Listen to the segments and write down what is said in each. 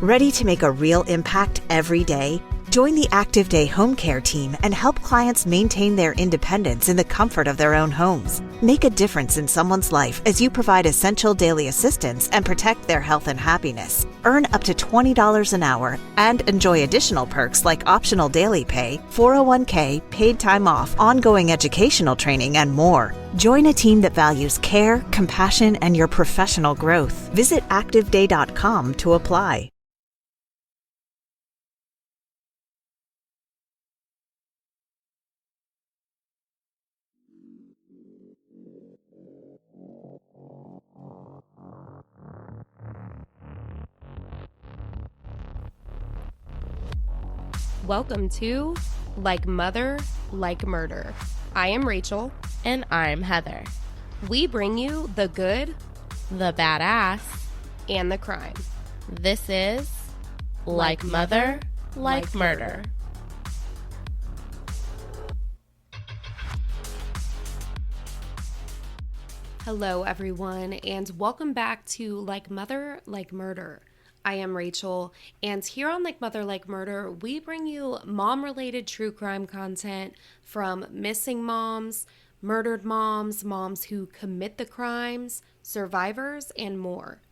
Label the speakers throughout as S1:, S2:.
S1: Ready to make a real impact every day? Join the Active Day Home Care team and help clients maintain their independence in the comfort of their own homes. Make a difference in someone's life as you provide essential daily assistance and protect their health and happiness. Earn up to $20 an hour and enjoy additional perks like optional daily pay, 401k, paid time off, ongoing educational training, and more. Join a team that values care, compassion, and your professional growth. Visit activeday.com to apply.
S2: Welcome to Like Mother, Like Murder. I am Rachel.
S3: And I'm Heather.
S2: We bring you the good,
S3: the badass,
S2: and the crime.
S3: This is Like Mother, Like Murder.
S2: Hello, everyone, and welcome back to Like Mother, Like Murder. I am Rachel, and here on Like Mother, Like Murder, we bring you mom-related true crime content from missing moms, murdered moms, moms who commit the crimes, survivors, and more.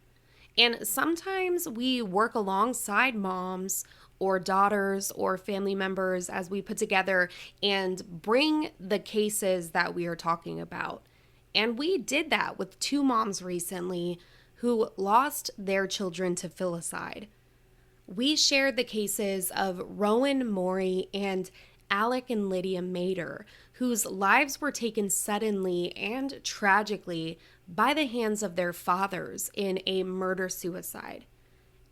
S2: And sometimes we work alongside moms or daughters or family members as we put together and bring the cases that we are talking about. And we did that with two moms recently who lost their children to filicide. We shared the cases of Rowan Morey and Alec and Lydia Mater, whose lives were taken suddenly and tragically by the hands of their fathers in a murder-suicide.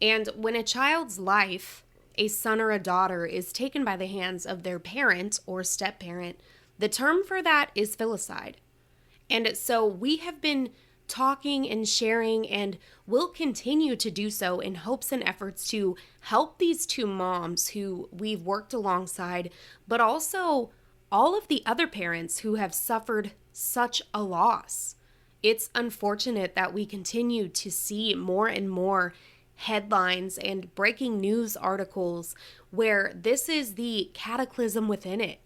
S2: And when a child's life, a son or a daughter, is taken by the hands of their parent or step-parent, the term for that is filicide. And so we have been talking and sharing and will continue to do so in hopes and efforts to help these two moms who we've worked alongside, but also all of the other parents who have suffered such a loss. It's unfortunate that we continue to see more and more headlines and breaking news articles where this is the cataclysm within it.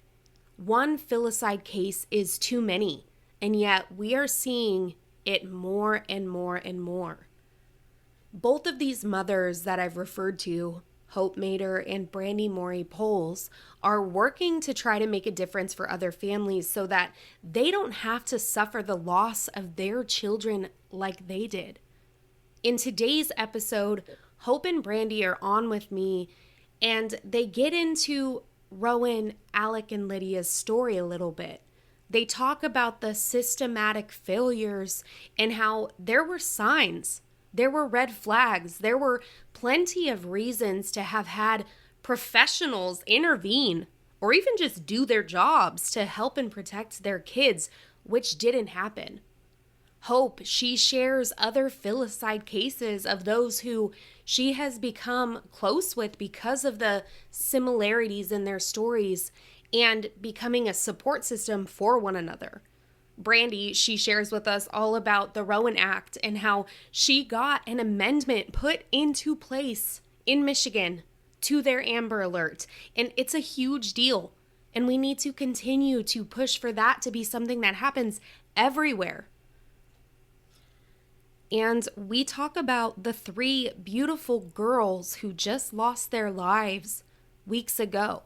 S2: One filicide case is too many, and yet we are seeing it more and more and more. Both of these mothers that I've referred to, Hope Mater and Brandi Morey Poles, are working to try to make a difference for other families so that they don't have to suffer the loss of their children like they did. In today's episode, Hope and Brandi are on with me, and they get into Rowan, Alec, and Lydia's story a little bit. They talk about the systematic failures and how there were signs, there were red flags, there were plenty of reasons to have had professionals intervene or even just do their jobs to help and protect their kids, which didn't happen. Hope, she shares other filicide cases of those who she has become close with because of the similarities in their stories and becoming a support system for one another. Brandi, she shares with us all about the Rowan Act and how she got an amendment put into place in Michigan to their Amber Alert. And it's a huge deal. And we need to continue to push for that to be something that happens everywhere. And we talk about the three beautiful girls who just lost their lives weeks ago.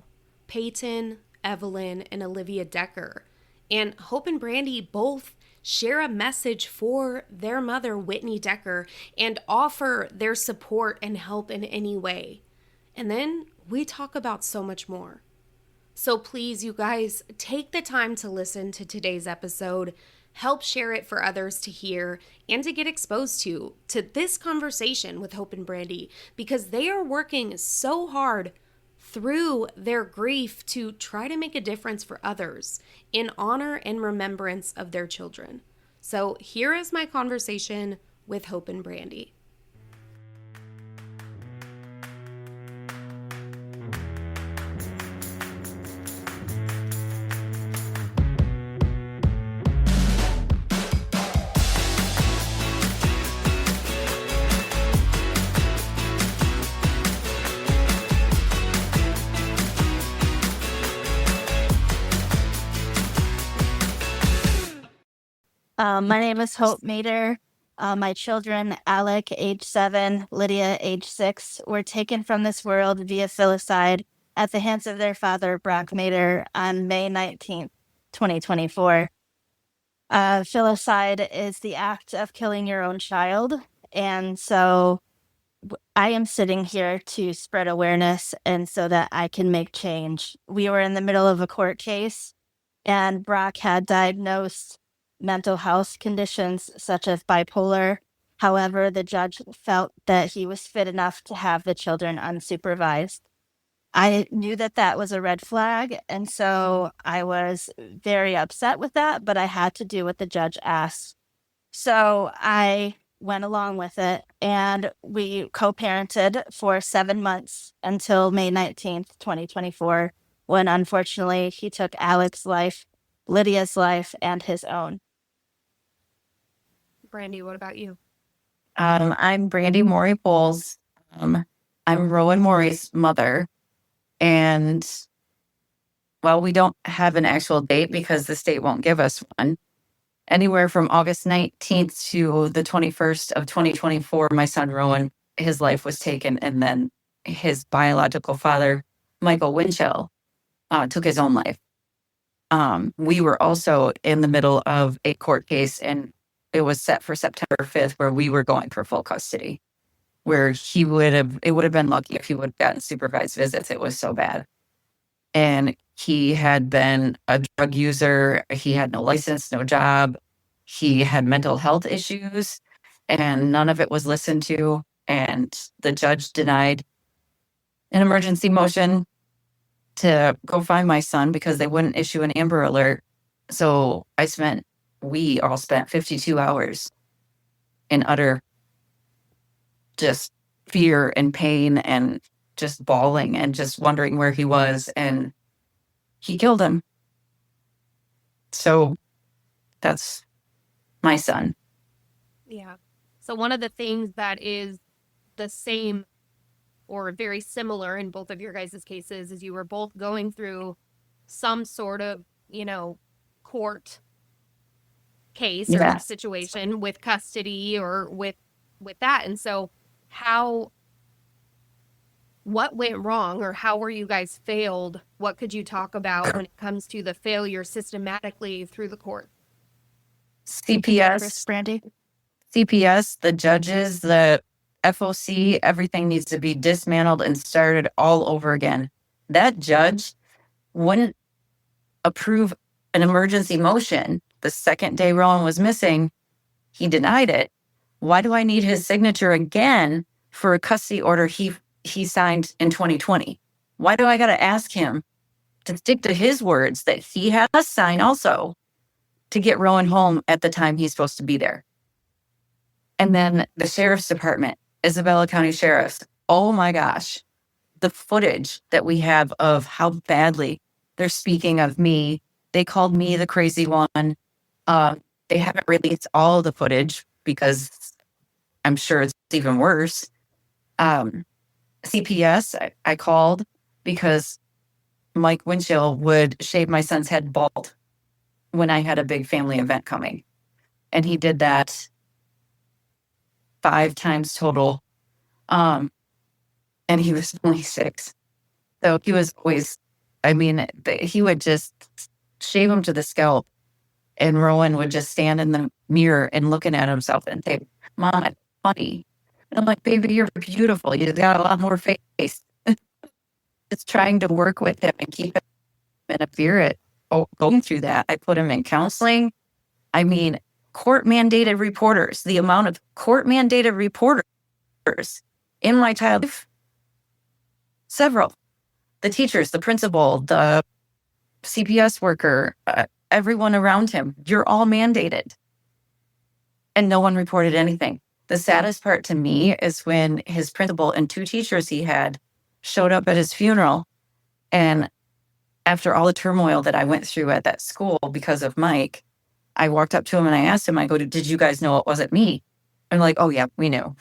S2: Peityn, Evelyn, and Olivia Decker. And Hope and Brandi both share a message for their mother, Whitney Decker, and offer their support and help in any way. And then we talk about so much more. So please, you guys, take the time to listen to today's episode. Help share it for others to hear and to get exposed to this conversation with Hope and Brandi, because they are working so hard through their grief to try to make a difference for others in honor and remembrance of their children. So here is my conversation with Hope and Brandi.
S4: My name is Hope Mater. My children, Alec, age 7, Lydia, age 6, were taken from this world via filicide at the hands of their father, Brock Mater, on May 19th, 2024. Filicide is the act of killing your own child. And so I am sitting here to spread awareness and so that I can make change. We were in the middle of a court case, and Brock had diagnosed mental health conditions such as bipolar. However, the judge felt that he was fit enough to have the children unsupervised. I knew that that was a red flag, and so I was very upset with that, but I had to do what the judge asked. So I went along with it, and we co-parented for 7 months until May 19th, 2024, when unfortunately he took Alec's life, Lydia's life, and his own.
S2: Brandi, what about you?
S5: I'm Brandi Morey Bowles. I'm Rowan Morey's mother. And, well, we don't have an actual date because the state won't give us one. Anywhere from August 19th to the 21st of 2024, my son Rowan, his life was taken. And then his biological father, Michael Winchell, took his own life. We were also in the middle of a court case, and it was set for September 5th, where we were going for full custody, where it would have been lucky if he would have gotten supervised visits. It was so bad. And he had been a drug user. He had no license, no job. He had mental health issues, and none of it was listened to. And the judge denied an emergency motion to go find my son because they wouldn't issue an Amber Alert. So we all spent 52 hours in utter just fear and pain and just bawling and just wondering where he was, and he killed him. So that's my son.
S2: Yeah. So one of the things that is the same or very similar in both of your guys' cases is you were both going through some sort of, court case or
S5: Yes.
S2: situation with custody or with that. And so what went wrong, or how were you guys failed? What could you talk about when it comes to the failure systematically through the court?
S4: Chris, Brandi?
S5: CPS, the judges, the FOC, everything needs to be dismantled and started all over again. That judge wouldn't approve an emergency motion. The second day Rowan was missing, he denied it. Why do I need his signature again for a custody order he signed in 2020? Why do I got to ask him to stick to his words that he has signed also to get Rowan home at the time he's supposed to be there? And then the sheriff's department, Isabella County Sheriff's, oh my gosh, the footage that we have of how badly they're speaking of me. They called me the crazy one. They haven't released all the footage because I'm sure it's even worse. CPS, I called because Mike Winchell would shave my son's head bald when I had a big family event coming. And he did that 5 times total. And he was only 6. So he was always, he would just shave him to the scalp. And Rowan would just stand in the mirror and looking at himself and say, "Mom, I'm funny." And I'm like, "Baby, you're beautiful. You got a lot more face." Just trying to work with him and keep him in a spirit going through that. I put him in counseling. Court-mandated reporters, the amount of court-mandated reporters in my child's life, several. The teachers, the principal, the CPS worker, everyone around him, you're all mandated. And no one reported anything. The saddest part to me is when his principal and 2 teachers he had showed up at his funeral. And after all the turmoil that I went through at that school because of Mike, I walked up to him and I asked him, I go, "Did you guys know it wasn't me?" And like, "Oh yeah, we knew."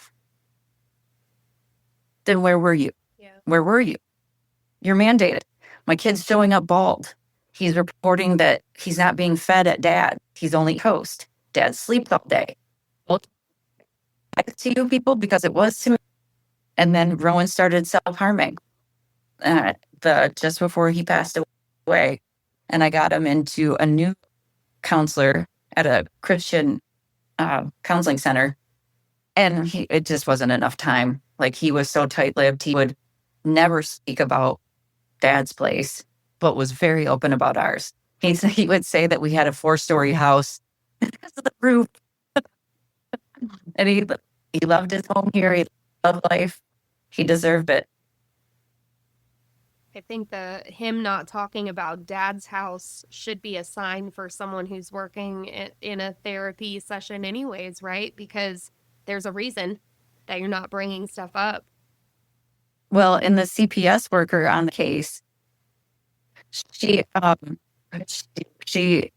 S5: Then where were you?
S2: Yeah.
S5: Where were you? You're mandated. My kid's showing up bald. He's reporting that he's not being fed at dad. He's only host. Dad sleeps all day. Well, I could see you people because it was to me. And then Rowan started self-harming just before he passed away. And I got him into a new counselor at a Christian counseling center. And it just wasn't enough time. Like, he was so tight-lipped. He would never speak about Dad's place, but was very open about ours. He would say that we had a 4-story house because of the roof. And he loved his home here. He loved life. He deserved it.
S2: I think him not talking about Dad's house should be a sign for someone who's working in a therapy session anyways, right? Because there's a reason that you're not bringing stuff up.
S5: Well, in the CPS worker on the case, she she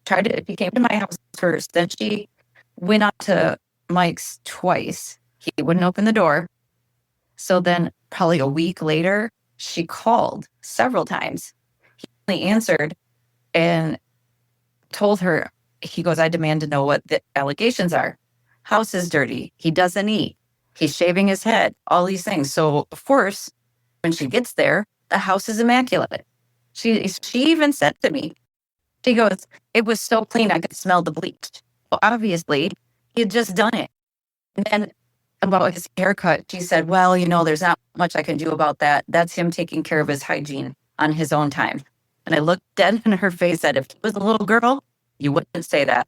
S5: came to my house first. Then she went up to Mike's twice. He wouldn't open the door. So then probably a week later, she called several times. He only answered and told her, he goes, I demand to know what the allegations are. House is dirty. He doesn't eat. He's shaving his head, all these things. So, of course, when she gets there, the house is immaculate. She even said to me, she goes, it was so clean I could smell the bleach. Well, obviously, he had just done it. And then about his haircut, she said, well, there's not much I can do about that. That's him taking care of his hygiene on his own time. And I looked dead in her face and said, if he was a little girl, you wouldn't say that.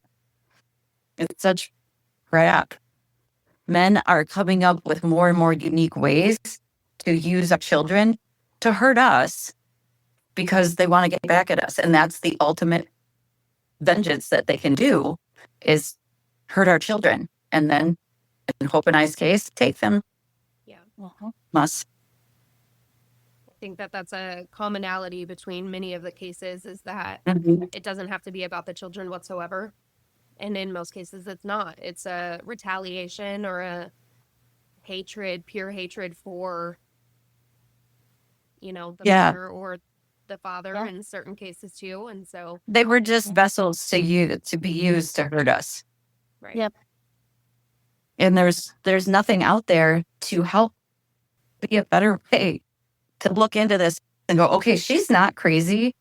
S5: It's such crap. Men are coming up with more and more unique ways to use our children to hurt us because they want to get back at us. And that's the ultimate vengeance that they can do, is hurt our children. And then, in Hope and I's case, take them.
S2: Yeah.
S5: Must.
S2: I think that's a commonality between many of the cases, is that it doesn't have to be about the children whatsoever. And in most cases, it's not. It's a retaliation or a hatred, pure hatred for, the mother or the father in certain cases too. And so
S5: they were just vessels to be used to hurt us.
S2: Right.
S4: Yep.
S5: And there's nothing out there to help be a better way to look into this and go, okay, she's not crazy.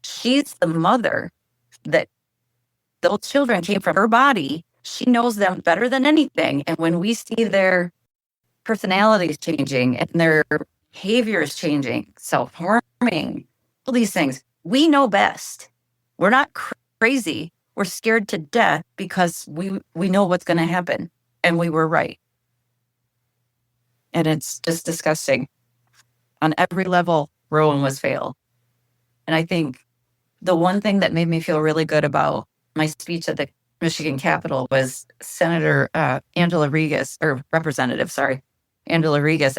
S5: She's the mother that those children came from her body. She knows them better than anything. And when we see their personalities changing and their behaviors changing, self-harming, all these things, we know best. We're not crazy. We're scared to death because we know what's going to happen. And we were right. And it's just disgusting. On every level, Rowan was failed. And I think the one thing that made me feel really good about my speech at the Michigan Capitol was Representative Angela Regas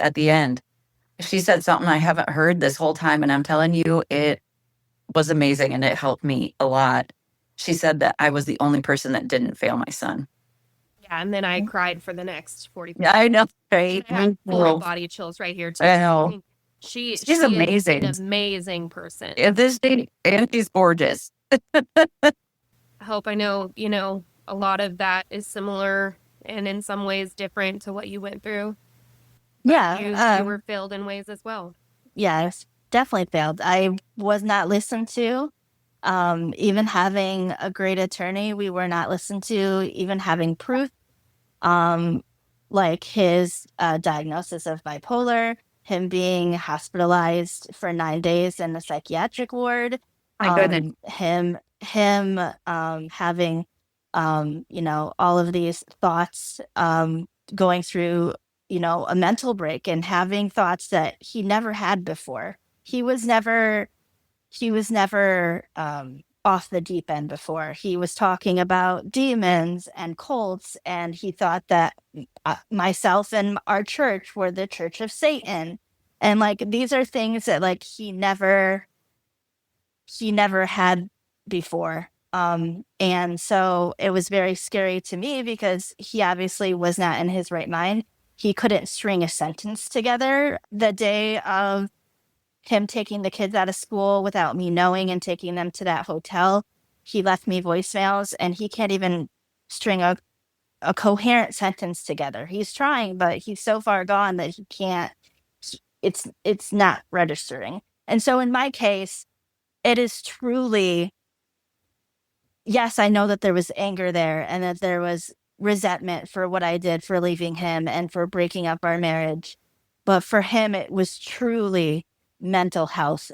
S5: at the end. She said something I haven't heard this whole time, and I'm telling you, it was amazing and it helped me a lot. She said that I was the only person that didn't fail my son.
S2: Yeah, and then I cried for the next 45
S5: Yeah, I know, right?
S2: I have full body chills right here too.
S5: I know.
S2: She's
S5: amazing.
S2: Is an amazing person.
S5: At this day, and she's gorgeous.
S2: I hope I know, a lot of that is similar and in some ways different to what you went through.
S4: Yeah.
S2: You were failed in ways as well.
S4: Yeah, I was definitely failed. I was not listened to. Even having a great attorney, we were not listened to. Even having proof, like his diagnosis of bipolar, him being hospitalized for 9 days in the psychiatric ward,
S5: My goodness.
S4: him having all of these thoughts, going through a mental break and having thoughts that he never had before. He was never off the deep end before. He was talking about demons and cults, and he thought that myself and our church were the church of Satan. And these are things that he never had before. And so it was very scary to me because he obviously was not in his right mind. He couldn't string a sentence together the day of him taking the kids out of school without me knowing and taking them to that hotel. he left me voicemails, and he can't even string a coherent sentence together. He's trying, but he's so far gone that he can't. It's not registering. And so in my case, it is truly, yes, I know that there was anger there and that there was resentment for what I did for leaving him and for breaking up our marriage. But for him, it was truly mental health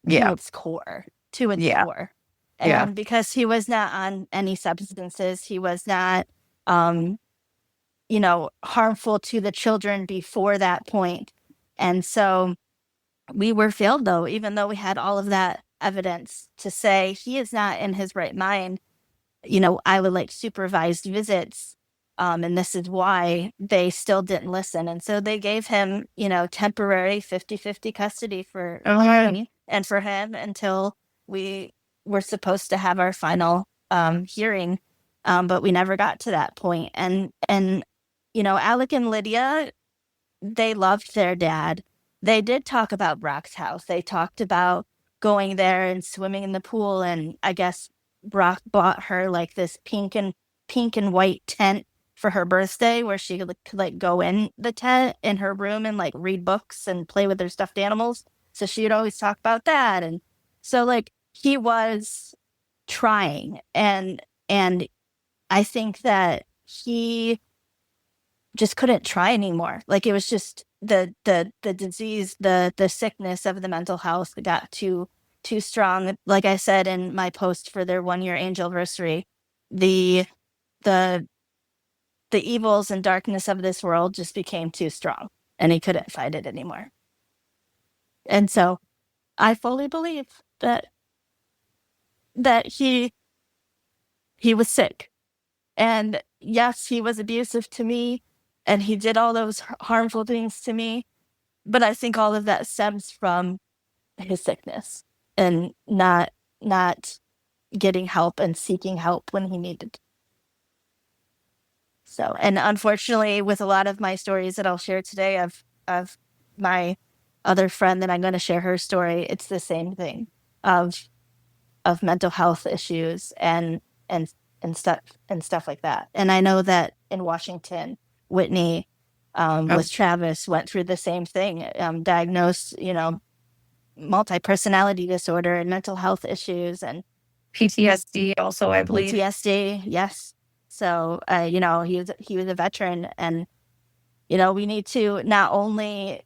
S4: to its core, to its core. And because he was not on any substances, he was not, harmful to the children before that point. And so we were failed, though, even though we had all of that evidence to say he is not in his right mind. I would like supervised visits. And this is why they still didn't listen. And so they gave him, temporary 50-50 custody for me and for him until we were supposed to have our final hearing. But we never got to that point. And Alec and Lydia, they loved their dad. They did talk about Brock's house. They talked about going there and swimming in the pool. And I guess Brock bought her like this pink and white tent for her birthday where she could like go in the tent in her room and like read books and play with her stuffed animals. So she would always talk about that. And so like he was trying, and I think that he just couldn't try anymore. Like it was just the disease, the sickness of the mental health got too strong. Like I said in my post for their 1-year anniversary, the evils and darkness of this world just became too strong, and he couldn't fight it anymore. And so I fully believe that he was sick. And yes, he was abusive to me, and he did all those harmful things to me. But I think all of that stems from his sickness and not getting help and seeking help when he needed. So, and unfortunately, with a lot of my stories that I'll share today of my other friend that I'm going to share her story, it's the same thing of mental health issues and stuff like that. And I know that in Washington, Whitney with Travis went through the same thing, diagnosed, multi-personality disorder and mental health issues and
S5: PTSD also, I believe.
S4: PTSD, yes. So, he was a veteran, and, we need to not only,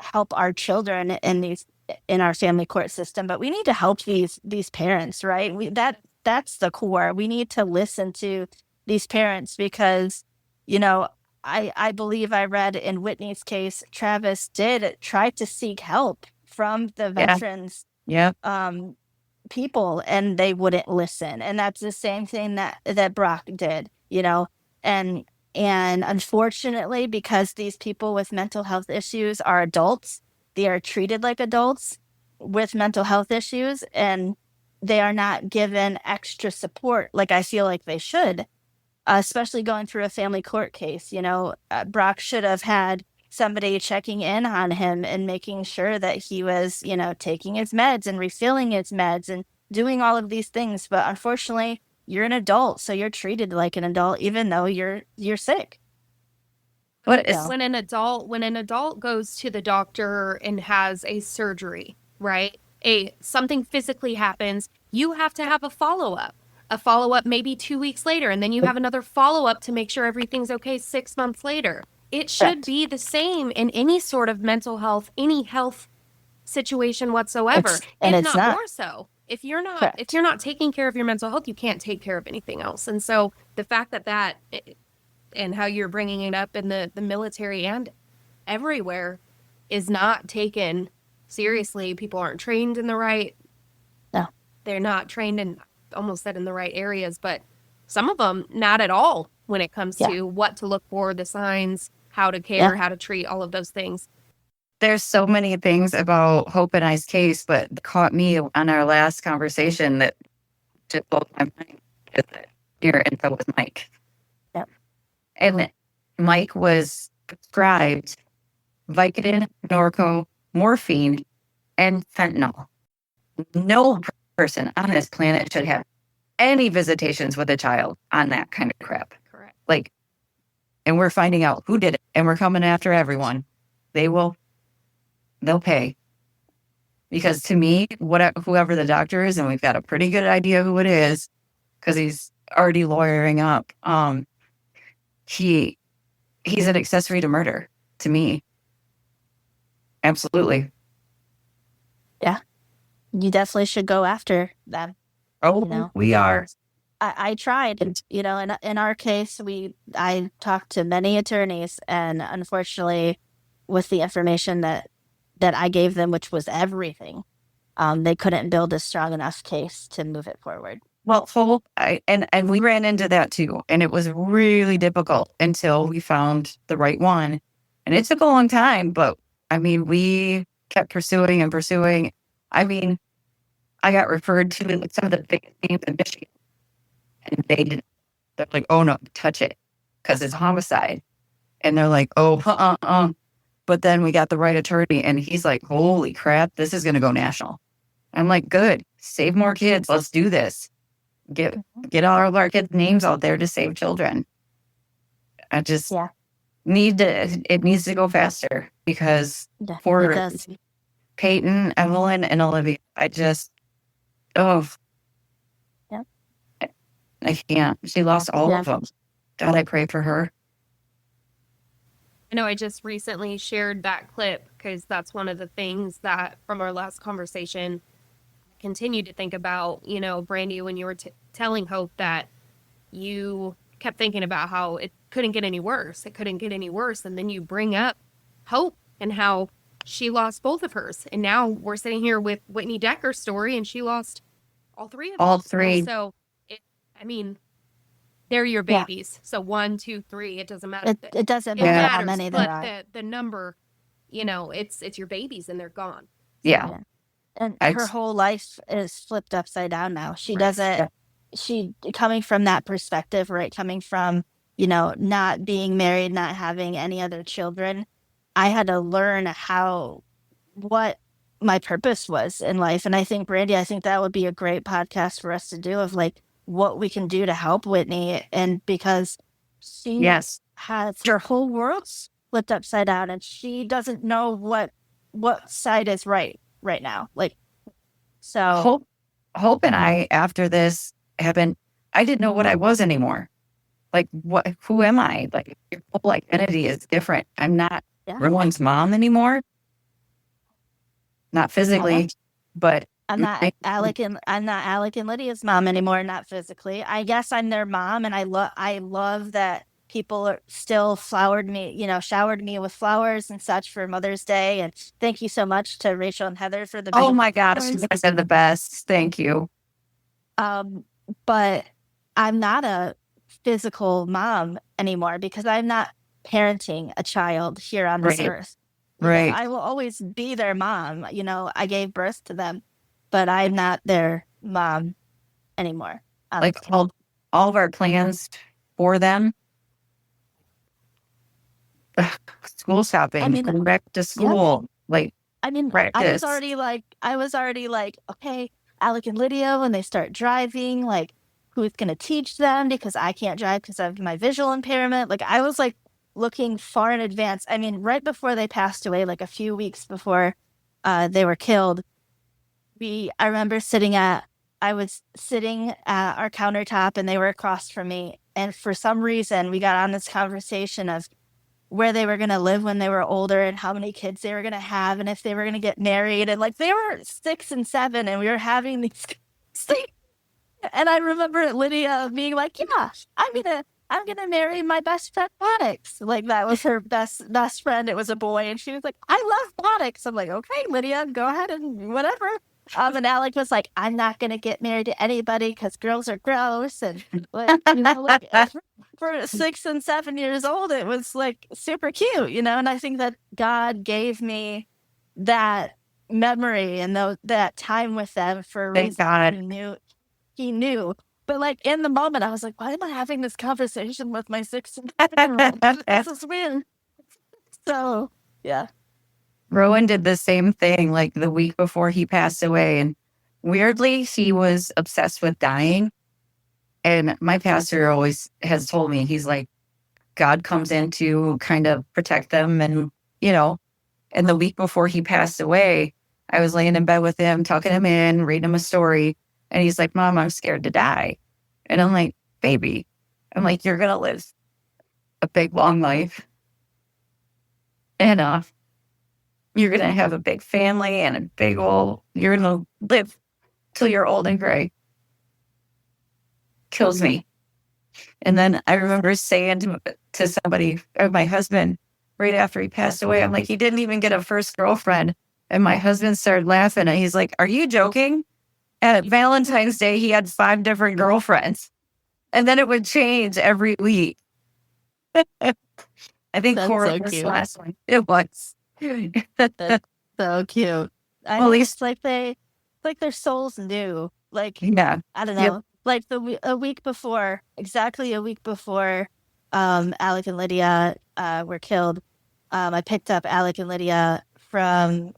S4: help our children in our family court system, but we need to help these parents, right? That's the core. We need to listen to these parents because, I believe I read in Whitney's case, Travis did try to seek help from the veterans people, and they wouldn't listen. And that's the same thing that Brock did, and unfortunately, because these people with mental health issues are adults, they are treated like adults with mental health issues, and they are not given extra support like I feel like they should, especially going through a family court case. Brock should have had somebody checking in on him and making sure that he was, taking his meds and refilling his meds and doing all of these things. But unfortunately, you're an adult, so you're treated like an adult, even though you're sick.
S2: When an adult goes to the doctor and has a surgery, right? Something physically happens, you have to have a follow-up maybe 2 weeks later, and then you have another follow-up to make sure everything's okay 6 months later. It should be the same in any sort of mental health, any health situation whatsoever. It's not more so. If you're not taking care of your mental health, you can't take care of anything else. And so the fact that and how you're bringing it up in the military and everywhere is not taken seriously. People aren't trained in the right.
S4: No.
S2: They're not trained in, almost said in the right areas, but some of them not at all when it comes to what to look for, the signs, how to care, how to treat, all of those things.
S5: There's so many things about Hope and I's case, but caught me on our last conversation that just blew my mind. Your info with Mike.
S4: Yep.
S5: And Mike was prescribed Vicodin, Norco, morphine, and fentanyl. No person on this planet should have any visitations with a child on that kind of crap.
S2: Correct.
S5: Like, and we're finding out who did it, and we're coming after everyone. They'll pay. Because to me, whoever the doctor is, and we've got a pretty good idea who it is, because he's already lawyering up. He's an accessory to murder to me. Absolutely.
S4: Yeah. You definitely should go after them.
S5: Oh,
S4: You know?
S5: we are.
S4: I tried, you know, in our case, I talked to many attorneys, and unfortunately, with the information that I gave them, which was everything, they couldn't build a strong enough case to move it forward.
S5: Well, and we ran into that too, and it was really difficult until we found the right one, and it took a long time. But I mean, we kept pursuing and pursuing. I mean, I got referred to some of the biggest names in Michigan, and they're like, "Oh no, touch it," because it's homicide, and they're like, "Oh, But then we got the right attorney, and he's like, "Holy crap, this is going to go national." I'm like, "Good, save more kids. Let's do this. Get all of our kids' names out there to save children." I just
S4: Yeah.
S5: it needs to go faster because
S4: Yeah,
S5: for
S4: it does.
S5: Peityn, Evelyn, and Olivia,
S4: Yeah.
S5: I can't. She lost all
S4: Yeah.
S5: of them. God, I pray for her.
S2: I know I just recently shared that clip because that's one of the things that from our last conversation I continue to think about, you know, Brandi, when you were telling Hope that you kept thinking about how it couldn't get any worse. It couldn't get any worse. And then you bring up Hope and how she lost both of hers. And now we're sitting here with Whitney Decker's story, and she lost all three of them.
S5: All three.
S2: So, they're your
S4: Yeah.
S2: babies. So 1, 2, 3, it doesn't matter.
S4: It doesn't
S2: It
S4: matter
S2: matters,
S4: how many there
S2: but
S4: are.
S2: the number, you know, it's your babies and they're gone.
S5: Yeah.
S4: Yeah. And
S5: I
S4: her
S5: just-
S4: whole life is flipped upside down now. She
S2: Right.
S4: doesn't,
S5: Yeah.
S4: she, coming from that perspective, right? Coming from, you know, not being married, not having any other children, I had to learn what my purpose was in life. And I think, Brandi, I think that would be a great podcast for us to do, of like what we can do to help Whitney. And because she
S5: Yes.
S4: has her whole world flipped upside down, and she doesn't know what side is right now. Like, so
S5: Hope and I, after this, I didn't know what I was anymore. Like, who am I? Like, your whole identity is different. I'm not
S4: Yeah.
S5: Rowan's mom anymore. Not physically, but
S4: I'm not Alec and Lydia's mom anymore, not physically. I guess I'm their mom, and I love that people still showered me with flowers and such for Mother's Day. And thank you so much to Rachel and Heather for the
S5: oh
S4: big
S5: my gosh,
S4: flowers.
S5: you guys are the best. Thank you.
S4: But I'm not a physical mom anymore because I'm not parenting a child here on this
S5: Right.
S4: earth. You know,
S5: Right.
S4: I will always be their mom. You know, I gave birth to them, but I'm not their mom anymore.
S5: Like all of our plans for them. School shopping,
S4: I mean,
S5: going back to school. Like,
S4: I mean, I
S5: practice.
S4: was already like, okay, Alec and Lydia, when they start driving, like, who's going to teach them? Because I can't drive because of my visual impairment. Like, I was like looking far in advance. I mean, right before they passed away, like a few weeks before they were killed, I remember I was sitting at our countertop, and they were across from me. And for some reason, we got on this conversation of where they were going to live when they were older, and how many kids they were going to have, and if they were going to get married. And like, they were 6 and 7, and we were having these and I remember Lydia being like, yeah, I'm gonna marry my best friend Bonix. Like, that was her best friend. It was a boy, and she was like, I love Bonix. I'm like, okay, Lydia, go ahead and whatever. And Alec was like, I'm not gonna get married to anybody because girls are gross. And like, you know, like, for 6 and 7 years old, it was like super cute, you know. And I think that God gave me that memory and that time with them for a
S5: Thank
S4: reason.
S5: God.
S4: He knew. But like, in the moment, I was like, why am I having this conversation with my 6 and 7-year-old? This is weird. So yeah.
S5: Rowan did the same thing like the week before he passed away, and weirdly, he was obsessed with dying. And my pastor always has told me, he's like, God comes in to kind of protect them. And, and the week before he passed away, I was laying in bed with him, tucking him in, reading him a story. And he's like, Mom, I'm scared to die. And I'm like, baby, you're going to live a big, long life. And you're going to have a big family and a big old, you're going to live till you're old and gray. Kills me. And then I remember saying to somebody, or my husband, right after he passed away, I'm like, he didn't even get a first girlfriend. And my husband started laughing. And he's like, are you joking? At Valentine's Day, he had 5 different girlfriends. And then it would change every week. I think
S4: That's
S5: Cora
S4: so
S5: was
S4: cute.
S5: the last one. It was.
S4: That's so cute. I
S5: Well, at
S4: know,
S5: least-
S4: it's like their souls knew. Like,
S5: Yeah.
S4: I don't
S5: Yep.
S4: know. Like a week before, exactly a week before Alec and Lydia were killed, I picked up Alec and Lydia from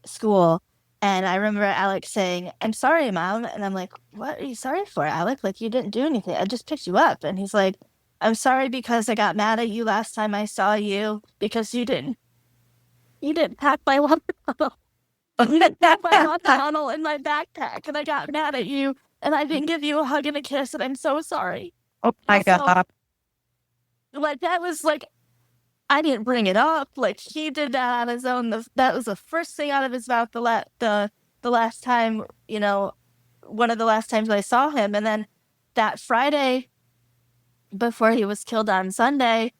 S4: school. And I remember Alec saying, I'm sorry, Mom. And I'm like, what are you sorry for, Alec? Like, you didn't do anything. I just picked you up. And he's like, I'm sorry because I got mad at you last time I saw you because you didn't pack my water bottle. You didn't pack my water bottle in my backpack. And I got mad at you. And I didn't give you a hug and a kiss. And I'm so sorry.
S5: Oh my
S4: So-
S5: God.
S4: Like, that was like, I didn't bring it up. Like, he did that on his own. That was the first thing out of his mouth the last time, one of the last times I saw him. And then that Friday before he was killed on Sunday,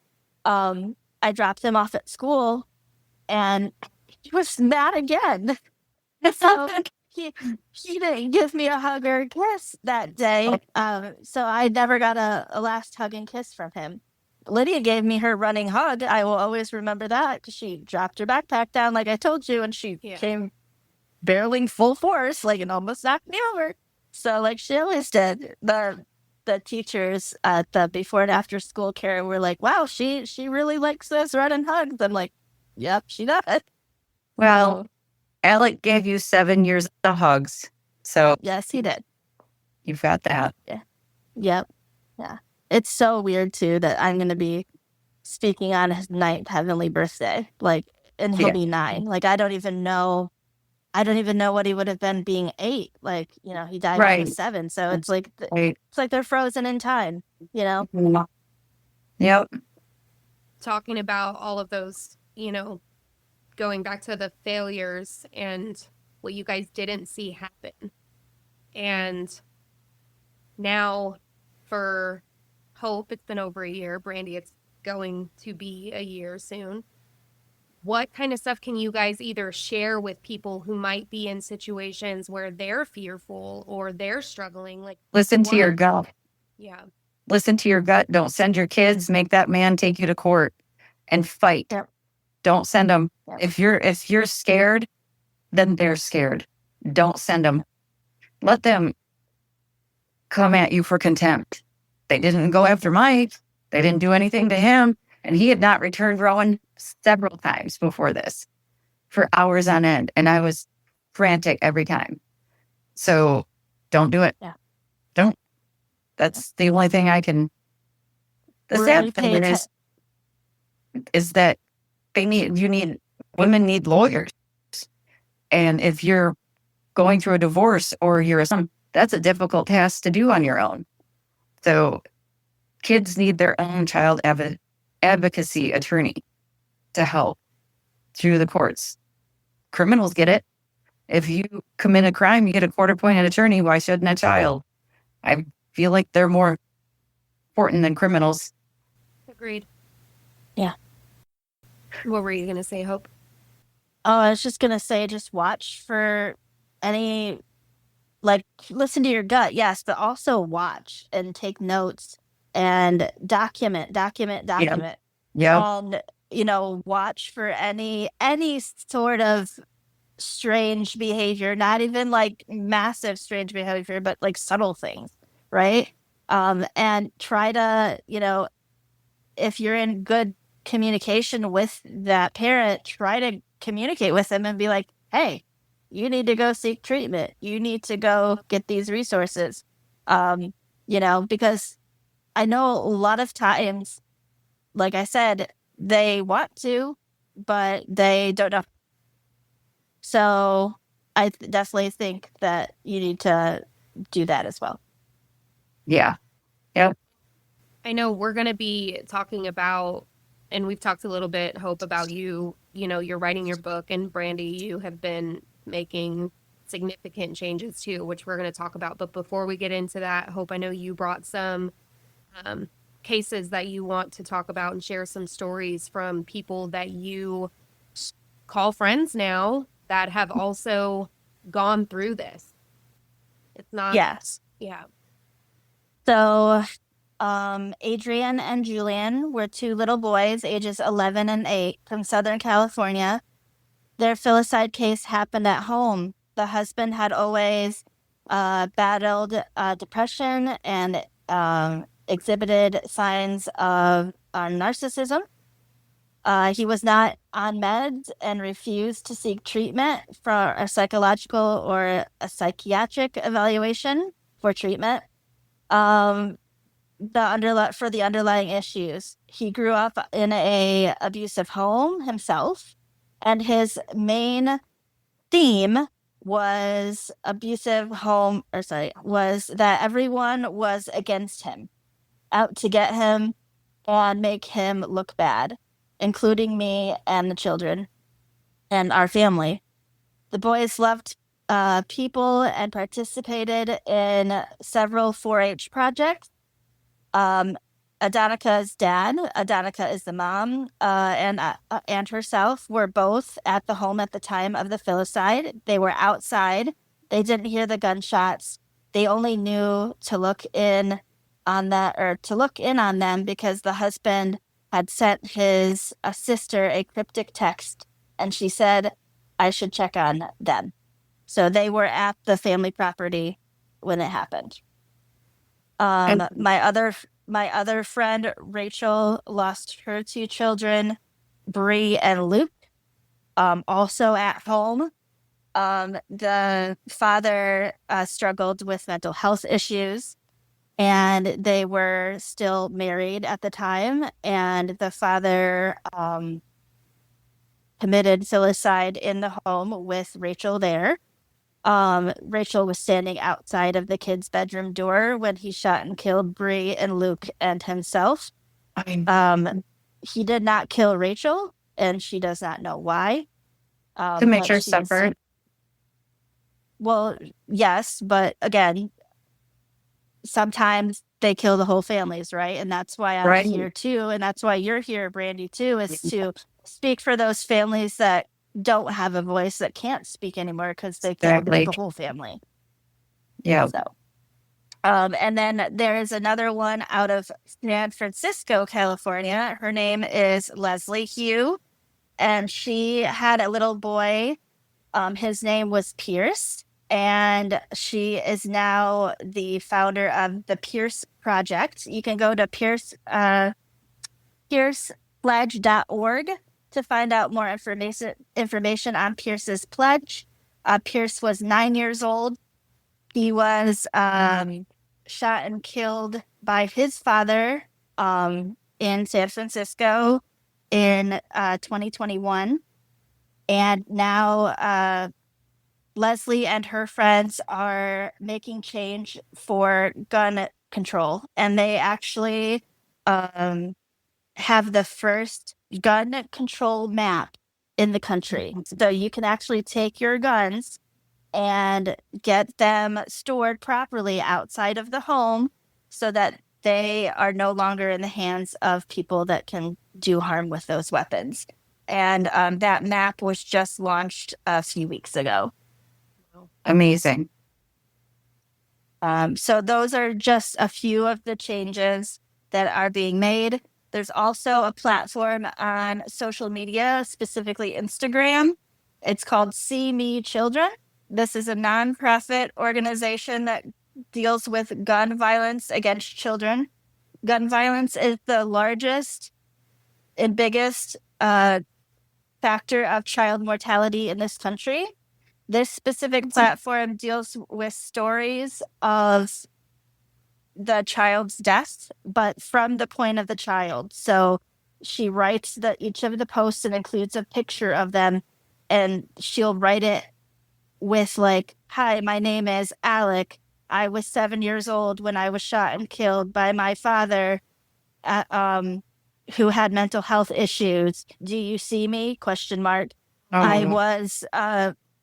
S4: I dropped him off at school and he was mad again. So he didn't give me a hug or a kiss that day. So I never got a last hug and kiss from him. Lydia gave me her running hug. I will always remember that because she dropped her backpack down like I told you, and she came barreling full force, like, and almost knocked me over. So like she always did. The teachers at the before and after school care were like, wow, she really likes those running hugs. I'm like, yep, she does.
S5: Well, Alec gave you 7 years of hugs. So
S4: Yes, he did.
S5: you've got that.
S4: Yep. Yeah. It's so weird too that I'm gonna be speaking on his 9th heavenly birthday. Like, and he'll
S5: Yeah.
S4: be 9. Like, I don't even know what he would have been being 8. Like, he died when he
S5: Right.
S4: was 7. So it's like
S5: Right.
S4: it's like they're frozen in time.
S5: Yep.
S2: Talking about all of those, going back to the failures and what you guys didn't see happen. And now for Hope, it's been over a year. Brandi, it's going to be a year soon. What kind of stuff can you guys either share with people who might be in situations where they're fearful or they're struggling? Like,
S5: Listen to your
S2: what-
S5: gut.
S2: Yeah.
S5: Listen to your gut. Don't send your kids. Make that man take you to court and fight.
S4: Yep.
S5: Don't send them.
S4: Yep.
S5: If you're scared, then they're scared. Don't send them. Let them come at you for contempt. They didn't go after Mike. They didn't do anything to him. And he had not returned Rowan several times before this for hours on end. And I was frantic every time. So don't do it.
S4: Yeah.
S5: Don't. That's the only thing I can. The
S4: Really
S5: sad thing is that women need lawyers. And if you're going through a divorce or that's a difficult task to do on your own. So kids need their own child advocacy attorney to help through the courts. Criminals get it. If you commit a crime, you get a court-appointed attorney. Why shouldn't a child? I feel like they're more important than criminals.
S2: Agreed.
S4: Yeah.
S2: What were you going to say, Hope?
S4: Oh, I was just gonna say, just watch for any, like, listen to your gut, yes, but also watch and take notes and document.
S5: Yeah.
S4: And watch for any sort of strange behavior, not even like massive strange behavior, but like subtle things, right? And try to, if you're in good communication with that parent, try to communicate with them and be like, hey, you need to go seek treatment. You need to go get these resources. Because I know a lot of times, like I said, they want to, but they don't know. So I definitely think that you need to do that as well.
S5: Yeah. Yep.
S2: I know we're going to be talking about, and we've talked a little bit, Hope, about you're writing your book, and Brandi, you have been making significant changes too, which we're going to talk about. But before we get into that, Hope, I know you brought some cases that you want to talk about and share some stories from people that you call friends now that have also gone through this. It's not.
S4: Yes.
S2: Yeah.
S4: So Adrian and Julian were two little boys, ages 11 and 8, from Southern California. Their filicide case happened at home. The husband had always battled depression and exhibited signs of narcissism. He was not on meds and refused to seek treatment for a psychological or a psychiatric evaluation for treatment. For the underlying issues. He grew up in a abusive home himself, and his main theme was was that everyone was against him, out to get him and make him look bad, including me and the children and our family. The boys loved people and participated in several 4-H projects. Adonica's dad, Adonica is the mom, and herself were both at the home at the time of the filicide. They were outside. They didn't hear the gunshots. They only knew to look in on them because the husband had sent his sister a cryptic text, and she said, I should check on them. So they were at the family property when it happened. My other friend, Rachel, lost her 2 children, Bree and Luke, also at home. The father struggled with mental health issues, and they were still married at the time. And the father committed filicide in the home with Rachel there. Rachel was standing outside of the kid's bedroom door when he shot and killed Bree and Luke and himself. He did not kill Rachel, and she does not know why.
S5: To make her separate.
S4: Well, yes, but again, sometimes they kill the whole families, right? And that's why I'm here too, and that's why you're here, Brandi, too, is to speak for those families that don't have a voice, that can't speak anymore because they can't kill the whole family.
S5: Yeah.
S4: So, and then there is another one out of San Francisco, California. Her name is Leslie Hugh, and she had a little boy. His name was Pierce, and she is now the founder of the Pierce Project. You can go to piercepledge.org to find out more information on Pierce's pledge. Pierce was 9 years old. He was shot and killed by his father in San Francisco in 2021. And now Leslie and her friends are making change for gun control. And they actually have the first gun control map in the country. So you can actually take your guns and get them stored properly outside of the home so that they are no longer in the hands of people that can do harm with those weapons. And that map was just launched a few weeks ago.
S5: Amazing.
S4: So those are just a few of the changes that are being made. There's also a platform on social media, specifically Instagram. It's called See Me Children. This is a nonprofit organization that deals with gun violence against children. Gun violence is the largest and biggest factor of child mortality in this country. This specific platform deals with stories of the child's death, but from the point of the child. So she writes each of the posts and includes a picture of them, and she'll write it with like, "Hi, my name is Alec. I was 7 years old when I was shot and killed by my father, uh, um, who had mental health issues. Do you see me? Question mark. I was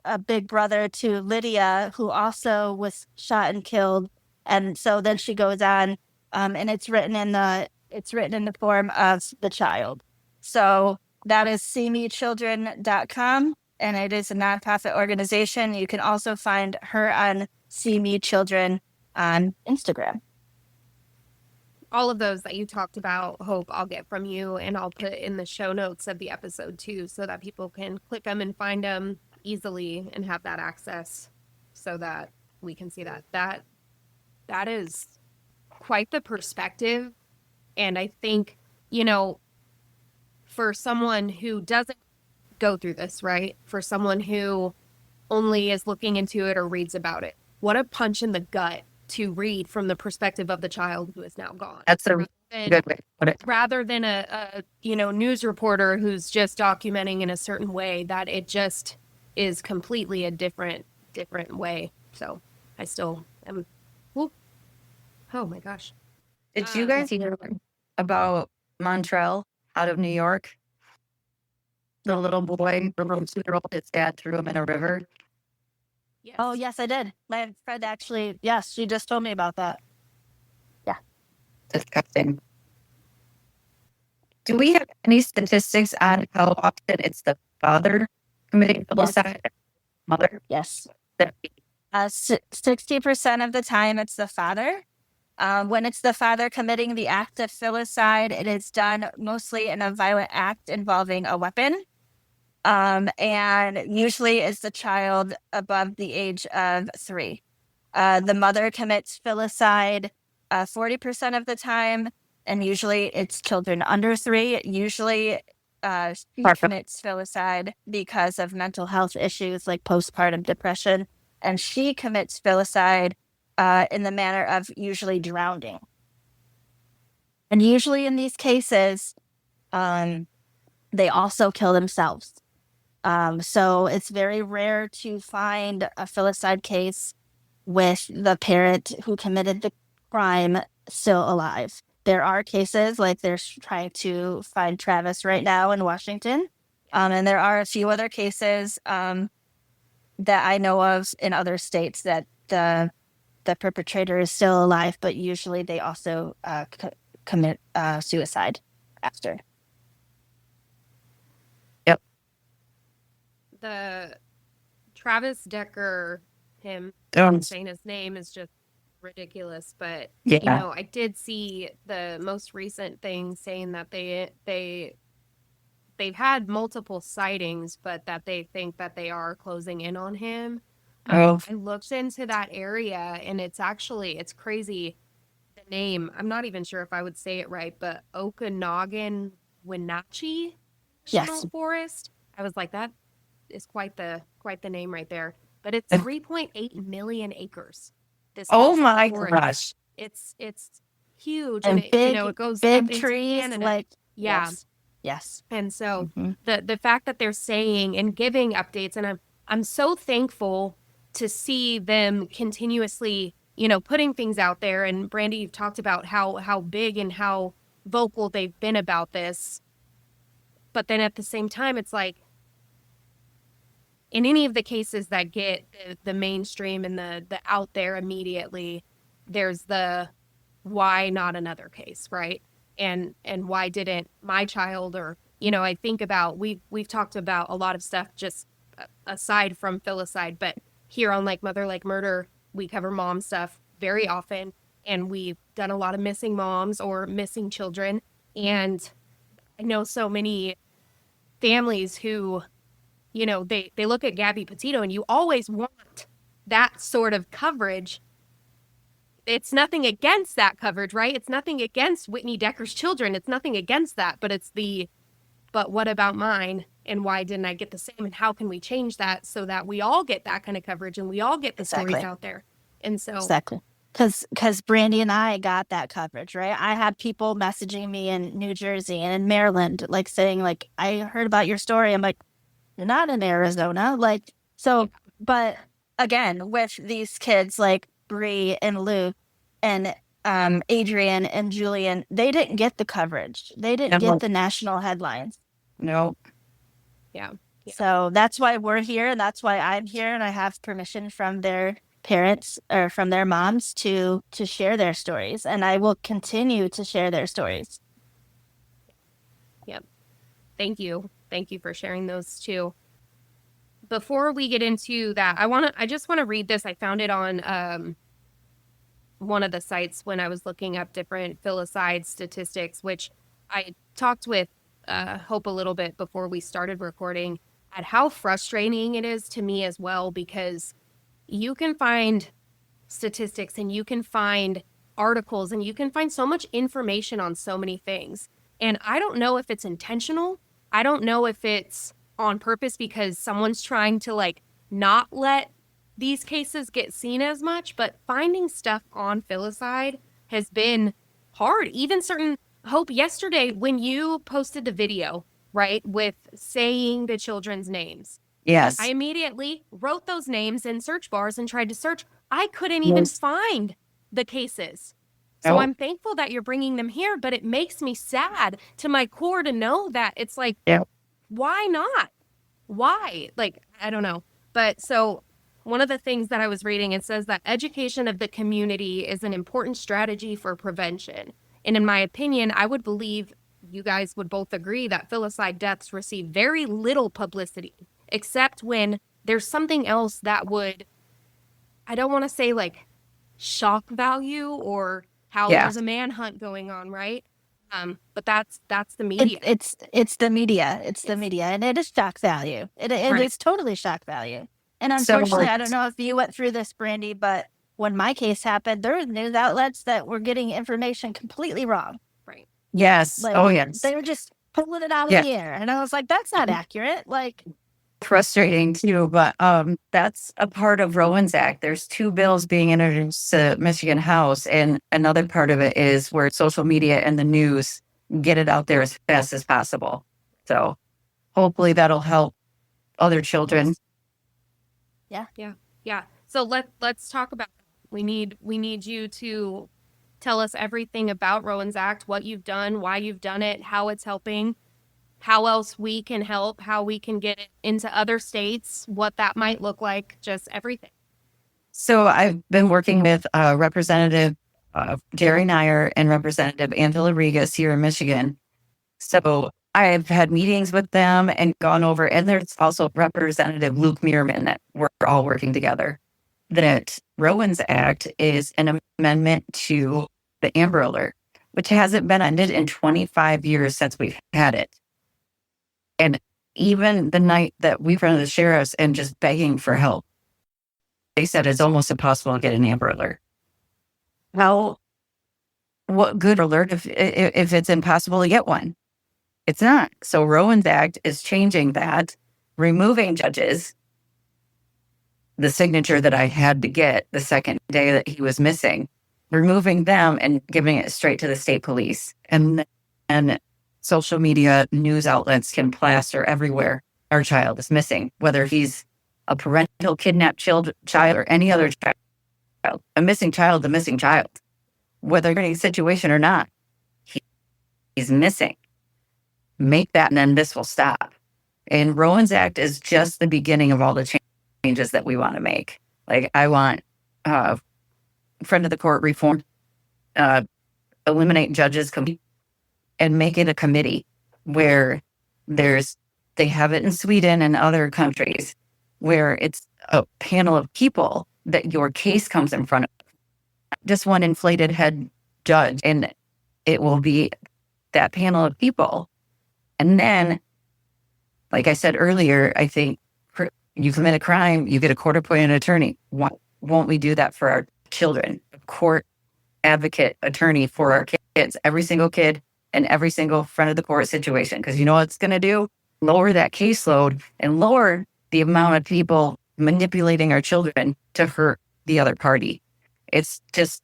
S4: a big brother to Lydia, who also was shot and killed." And so then she goes on, and it's written in the form of the child. So that is seemechildren.com, and it is a nonprofit organization. You can also find her on See Me Children on Instagram.
S2: All of those that you talked about, Hope, I'll get from you, and I'll put in the show notes of the episode too, so that people can click them and find them easily and have that access, so that we can see that. That is quite the perspective. And I think, for someone who doesn't go through this, right? For someone who only is looking into it or reads about it, what a punch in the gut to read from the perspective of the child who is now gone.
S5: That's a good way to put it.
S2: Rather than a news reporter who's just documenting in a certain way, that it just is completely a different way. So I still am. Whoop. Oh my gosh.
S5: Did you guys hear about Montrell out of New York? The little boy, the little 2-year-old, his dad threw him in a river.
S2: Yes.
S4: Oh, yes, I did. My friend actually, yes, she just told me about that. Yeah.
S5: Disgusting. Do we have any statistics on how often it's the father committing filicide? Mother?
S4: Yes. 60% of the time it's the father. When it's the father committing the act of filicide, it is done mostly in a violent act involving a weapon. And usually is the child above the age of 3. The mother commits filicide 40% of the time, and usually it's children under 3. Usually she commits filicide because of mental health issues like postpartum depression, and she commits filicide in the manner of usually drowning. And usually in these cases, they also kill themselves. So it's very rare to find a filicide case with the parent who committed the crime still alive. There are cases, like they're trying to find Travis right now in Washington. And there are a few other cases that I know of in other states that the perpetrator is still alive, but usually they also commit suicide after.
S5: Yep.
S2: The Travis Decker, him saying his name is just ridiculous, but I did see the most recent thing saying that they've had multiple sightings, but that they think that they are closing in on him. I looked into that area, and it's crazy. The name, I'm not even sure if I would say it right, but Okanagan Wenatchee National Forest. I was like, that is quite the name right there. But it's 3.8 million acres.
S5: My gosh!
S2: It's huge,
S4: and big,
S2: it goes
S4: big trees, like
S2: yes. And so the fact that they're saying and giving updates, and I'm so thankful to see them continuously, putting things out there. And Brandi, you've talked about how big and how vocal they've been about this. But then at the same time, it's like, in any of the cases that get the mainstream and the out there immediately, there's the why not another case, right? And why didn't my child, or I think about, we've talked about a lot of stuff just aside from filicide, but here on Like Mother Like Murder, we cover mom stuff very often, and we've done a lot of missing moms or missing children. And I know so many families who, they look at Gabby Petito, and you always want that sort of coverage. It's nothing against that coverage, right? It's nothing against Whitney Decker's children. It's nothing against that, but it's but what about mine? and why didn't I get the same, and how can we change that so that we all get that kind of coverage and we all get the stories out there. And so
S4: Exactly. Because Brandi and I got that coverage, right? I had people messaging me in New Jersey and in Maryland, like saying, like, I heard about your story. I'm like, you're not in Arizona. Like, so, but again, with these kids like Bree and Luke and Adrian and Julian, they didn't get the coverage. They didn't get the national headlines.
S5: No.
S2: Yeah.
S4: So that's why we're here, and that's why I'm here, and I have permission from their parents or from their moms to share their stories, and I will continue to share their stories.
S2: Yep. Thank you for sharing those too. Before we get into that, I just want to read this. I found it on one of the sites when I was looking up different Filicide statistics, which I talked with Hope a little bit before we started recording, at how frustrating it is to me as well, because you can find statistics and you can find articles and you can find so much information on so many things. And I don't know if it's intentional. I don't know if it's on purpose because someone's trying to like not let these cases get seen as much, but finding stuff on Filicide has been hard. Even Hope, yesterday when you posted the video, right, with saying the children's names.
S5: Yes.
S2: I immediately wrote those names in search bars and tried to search. I couldn't even find the cases. So I'm thankful that you're bringing them here, but it makes me sad to my core to know that it's like, why not? Why? Like, I don't know. But so one of the things that I was reading, it says that education of the community is an important strategy for prevention. And in my opinion, I would believe you guys would both agree that Filicide deaths receive very little publicity, except when there's something else that would, I don't want to say like shock value or how there's a manhunt going on, right? But that's the media.
S4: It's the media. It's the media, and it is shock value. It is totally shock value. And unfortunately, I don't know if you went through this, Brandi, but when my case happened, there were news outlets that were getting information completely wrong.
S2: Right.
S5: Yes.
S4: Like,
S5: yes.
S4: They were just pulling it out of the air. And I was like, that's not accurate. Like,
S5: frustrating too, but that's a part of Rowan's Act. There's 2 bills being introduced to Michigan House, and another part of it is where social media and the news get it out there as fast as possible. So hopefully that'll help other children.
S2: Yeah. So let's talk about that. We need you to tell us everything about Rowan's Act, what you've done, why you've done it, how it's helping, how else we can help, how we can get it into other states, what that might look like, just everything.
S5: So I've been working with Representative Jerry Nyer and Representative Angela Regas here in Michigan. So I've had meetings with them and gone over, and there's also Representative Luke Meerman that we're all working together. That Rowan's Act is an amendment to the Amber Alert, which hasn't been ended in 25 years since we've had it. And even the night that we went to the sheriff's and just begging for help, they said it's almost impossible to get an Amber Alert. What good alert if it's impossible to get one? It's not. So Rowan's Act is changing that, removing judges, the signature that I had to get the second day that he was missing, removing them and giving it straight to the state police. And social media news outlets can plaster everywhere our child is missing, whether he's a parental kidnapped child or any other child. A missing child, whether in a situation or not, he's missing. Make that, and then this will stop. And Rowan's Act is just the beginning of all the changes that we want to make. Like, I want friend of the court reform, eliminate judges and make it a committee where they have it in Sweden and other countries where it's a panel of people that your case comes in front of. Just one inflated head judge, and it will be that panel of people. And then, like I said earlier, I think you commit a crime, you get a court-appointed attorney. Why won't we do that for our children? A court advocate attorney for our kids, every single kid and every single front of the court situation. Because you know what it's going to do? lower that caseload and lower the amount of people manipulating our children to hurt the other party. It's just,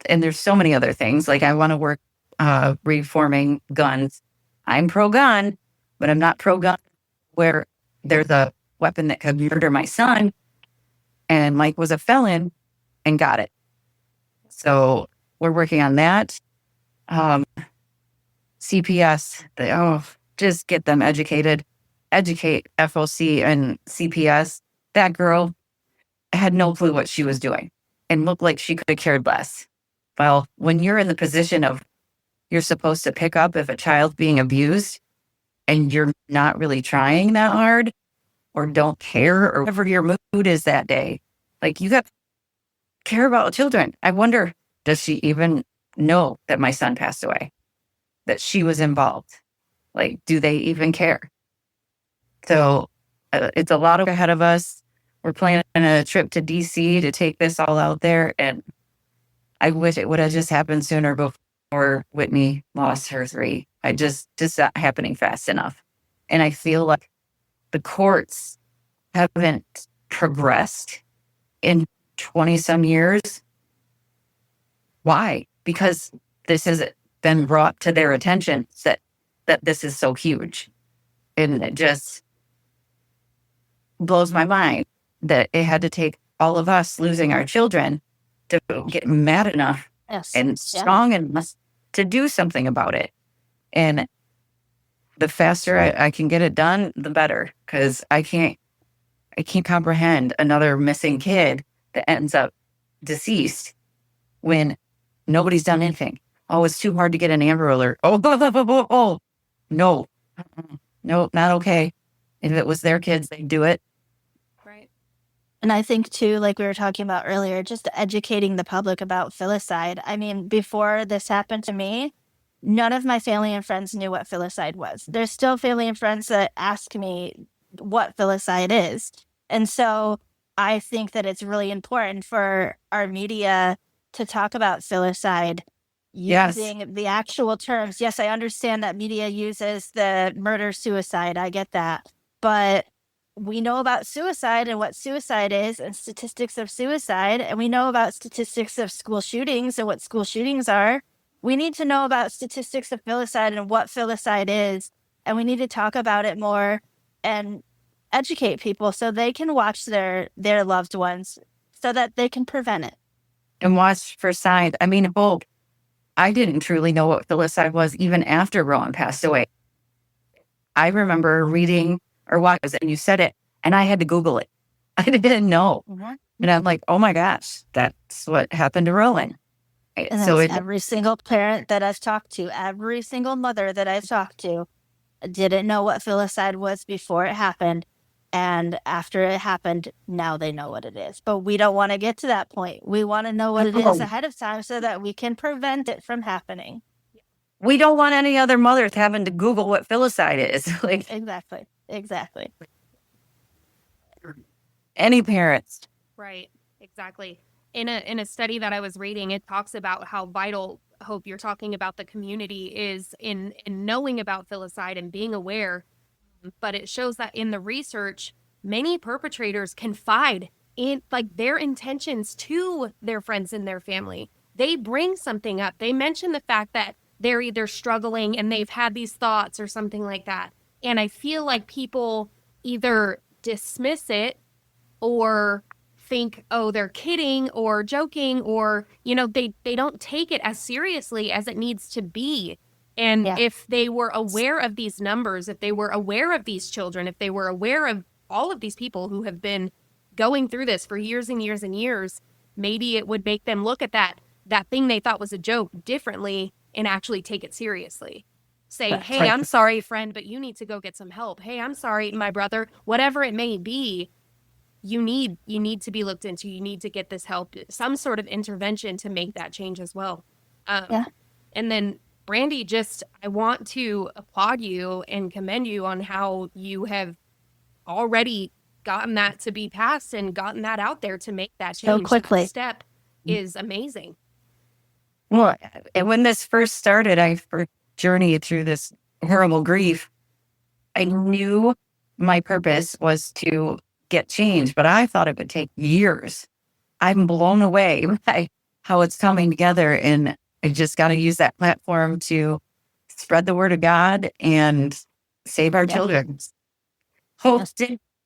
S5: and there's so many other things. Like I want to work reforming guns. I'm pro-gun, but I'm not pro-gun where there's a weapon that could murder my son. And Mike was a felon and got it. So we're working on that. CPS, just get them educated. Educate FOC and CPS. That girl had no clue what she was doing and looked like she could have cared less. Well, when you're in the position of you're supposed to pick up if a child's being abused and you're not really trying that hard or don't care or whatever your mood is that day, like you got to care about children. I wonder, does she even know that my son passed away? That she was involved? Like, do they even care? So it's a lot ahead of us. We're planning a trip to DC to take this all out there. And I wish it would have just happened sooner before Whitney lost her 3. Just not happening fast enough. And I feel like the courts haven't progressed in 20 some years. Why? Because this has been brought to their attention that this is so huge. And it just blows my mind that it had to take all of us losing our children to get mad enough and strong enough to do something about it. And the faster I can get it done, the better, because I can't comprehend another missing kid that ends up deceased when nobody's done anything. Oh, it's too hard to get an Amber Alert. Oh, no, not okay. If it was their kids, they'd do it.
S2: Right.
S4: And I think too, like we were talking about earlier, just educating the public about filicide. I mean, before this happened to me, none of my family and friends knew what filicide was. There's still family and friends that ask me what filicide is. And so I think that it's really important for our media to talk about filicide using the actual terms. Yes, I understand that media uses the murder-suicide. I get that. But we know about suicide and what suicide is and statistics of suicide. And we know about statistics of school shootings and what school shootings are. We need to know about statistics of filicide and what filicide is. And we need to talk about it more and educate people so they can watch their loved ones so that they can prevent it.
S5: And watch for signs. I mean, Hope, I didn't truly know what filicide was even after Rowan passed away. I remember reading or watching, and you said it, and I had to Google it. I didn't know. Mm-hmm. And I'm like, oh my gosh, that's what happened to Rowan.
S4: And so every single parent that I've talked to, every single mother that I've talked to didn't know what filicide was before it happened. And after it happened, now they know what it is. But we don't want to get to that point. We want to know what it is ahead of time so that we can prevent it from happening.
S5: We don't want any other mothers having to Google what filicide is. Like,
S4: Exactly.
S5: Any parents.
S2: Right. Exactly. In a study that I was reading, it talks about how vital, Hope, you're talking about the community is in knowing about filicide and being aware. But it shows that in the research, many perpetrators confide in like their intentions to their friends and their family. They bring something up. They mention the fact that they're either struggling and they've had these thoughts or something like that. And I feel like people either dismiss it or think, oh, they're kidding or joking, or, they don't take it as seriously as it needs to be. And if they were aware of these numbers, if they were aware of these children, if they were aware of all of these people who have been going through this for years and years and years, maybe it would make them look at that thing they thought was a joke differently and actually take it seriously. Say, hey, I'm sorry, friend, but you need to go get some help. Hey, I'm sorry, my brother, whatever it may be, you need to be looked into. You need to get this help, some sort of intervention to make that change as well. And then Brandi, I want to applaud you and commend you on how you have already gotten that to be passed and gotten that out there to make that change.
S4: So quickly.
S2: That step is amazing.
S5: Well, and when this first started, I first journeyed through this horrible grief. I knew my purpose was to get change, but I thought it would take years. I'm blown away by how it's coming together. And I just got to use that platform to spread the word of God and save our children. Hope,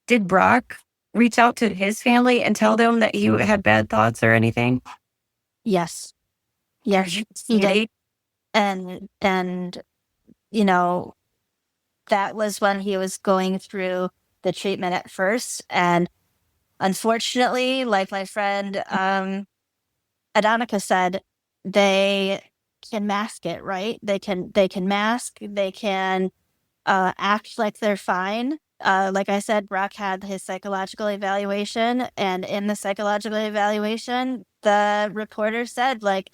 S5: did Brock reach out to his family and tell them that he had bad thoughts or anything?
S4: Yes. Yes, he did. And you know, that was when he was going through the treatment at first. And unfortunately, like my friend Adonica said, they can mask it, right? They can mask, they can act like they're fine. Like I said, Brock had his psychological evaluation, and in the psychological evaluation, the reporter said, like,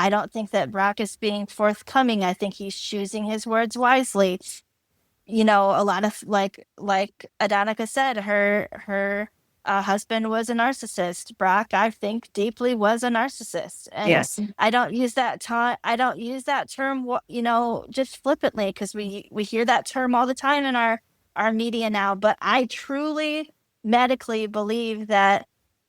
S4: I don't think that Brock is being forthcoming. I think he's choosing his words wisely. You know, a lot of like Adonica said, her husband was a narcissist. Brock, I think, deeply was a narcissist. And
S5: Yes.
S4: I don't use that term, you know, just flippantly, because we hear that term all the time in our media now. But I truly medically believe that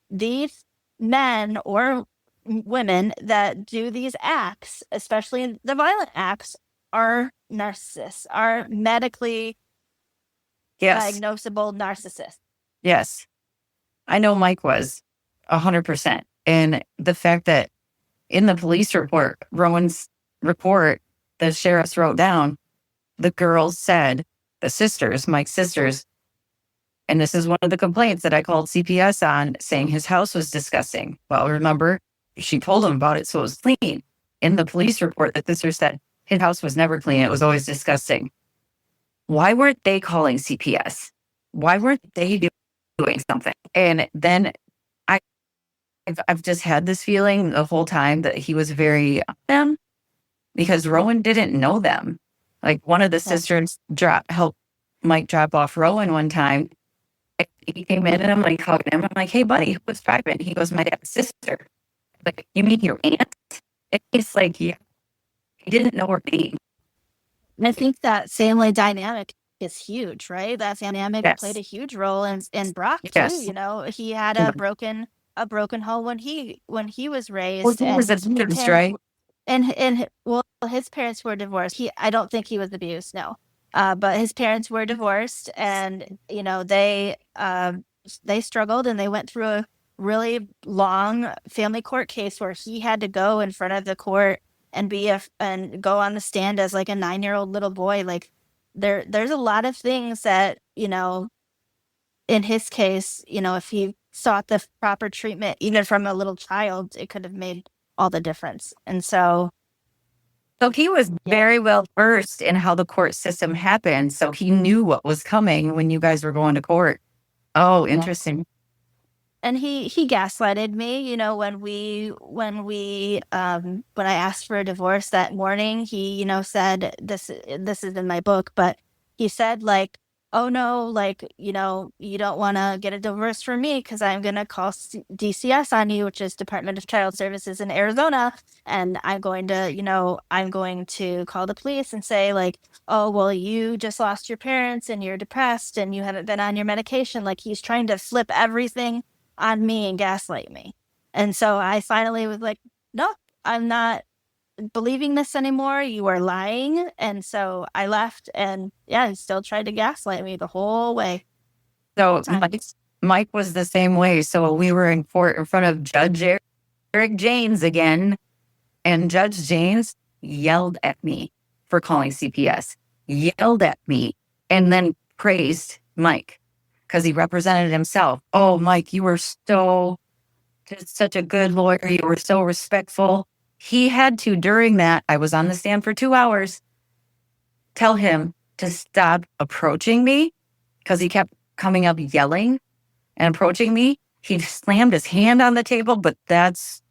S4: these men or women that do these acts, especially the violent acts, are narcissists, are medically
S5: Yes.
S4: diagnosable narcissists.
S5: Yes. I know Mike was 100%. And the fact that in the police report, Rowan's report, the sheriffs wrote down, the girls said, the sisters, Mike's sisters, and this is one of the complaints that I called CPS on, saying his house was disgusting. Well, remember, she told him about it, so it was clean. In the police report, the sister said his house was never clean. It was always disgusting. Why weren't they calling CPS? Why weren't they doing something? And then I've just had this feeling the whole time that he was very them, because Rowan didn't know them. Like one of the sisters helped Mike drop off Rowan one time. He came in and I'm like hugging him. I'm like, hey buddy, who's driving? He goes, my dad's sister. Like, you mean your aunt? And he's like, yeah. He didn't know her name.
S4: And I think that family dynamic is huge, right? That dynamic
S5: Yes.
S4: played a huge role in Brock too.
S5: Yes.
S4: You know, he had a broken home when he was raised.
S5: Well, he was abused, right?
S4: And well, his parents were divorced. I don't think he was abused, no. But his parents were divorced, and you know, they struggled, and they went through a really long family court case where he had to go in front of the court and and go on the stand as like a 9-year-old little boy. Like there's a lot of things that, you know, in his case, you know, if he sought the proper treatment, even from a little child, it could have made all the difference. And so
S5: he was very well versed in how the court system happened. So he knew what was coming when you guys were going to court. Oh, interesting.
S4: And he gaslighted me, you know, when I asked for a divorce that morning, he, you know, said, this is in my book, but he said, like, oh no, like, you know, you don't want to get a divorce from me because I'm going to call DCS on you, which is Department of Child Services in Arizona. And I'm going to call the police and say, like, oh, well, you just lost your parents and you're depressed and you haven't been on your medication. Like, he's trying to flip everything on me and gaslight me. And so I finally was like, no, I'm not believing this anymore. You are lying. And so I left, and yeah, he still tried to gaslight me the whole way.
S5: So Mike was the same way. So we were in court in front of Judge Eric Janes again, and Judge Janes yelled at me for calling CPS, yelled at me, and then praised Mike because he represented himself. Oh, Mike, you were such a good lawyer. You were so respectful. He had to, during that, I was on the stand for 2 hours, tell him to stop approaching me because he kept coming up yelling and approaching me. He slammed his hand on the table, but that's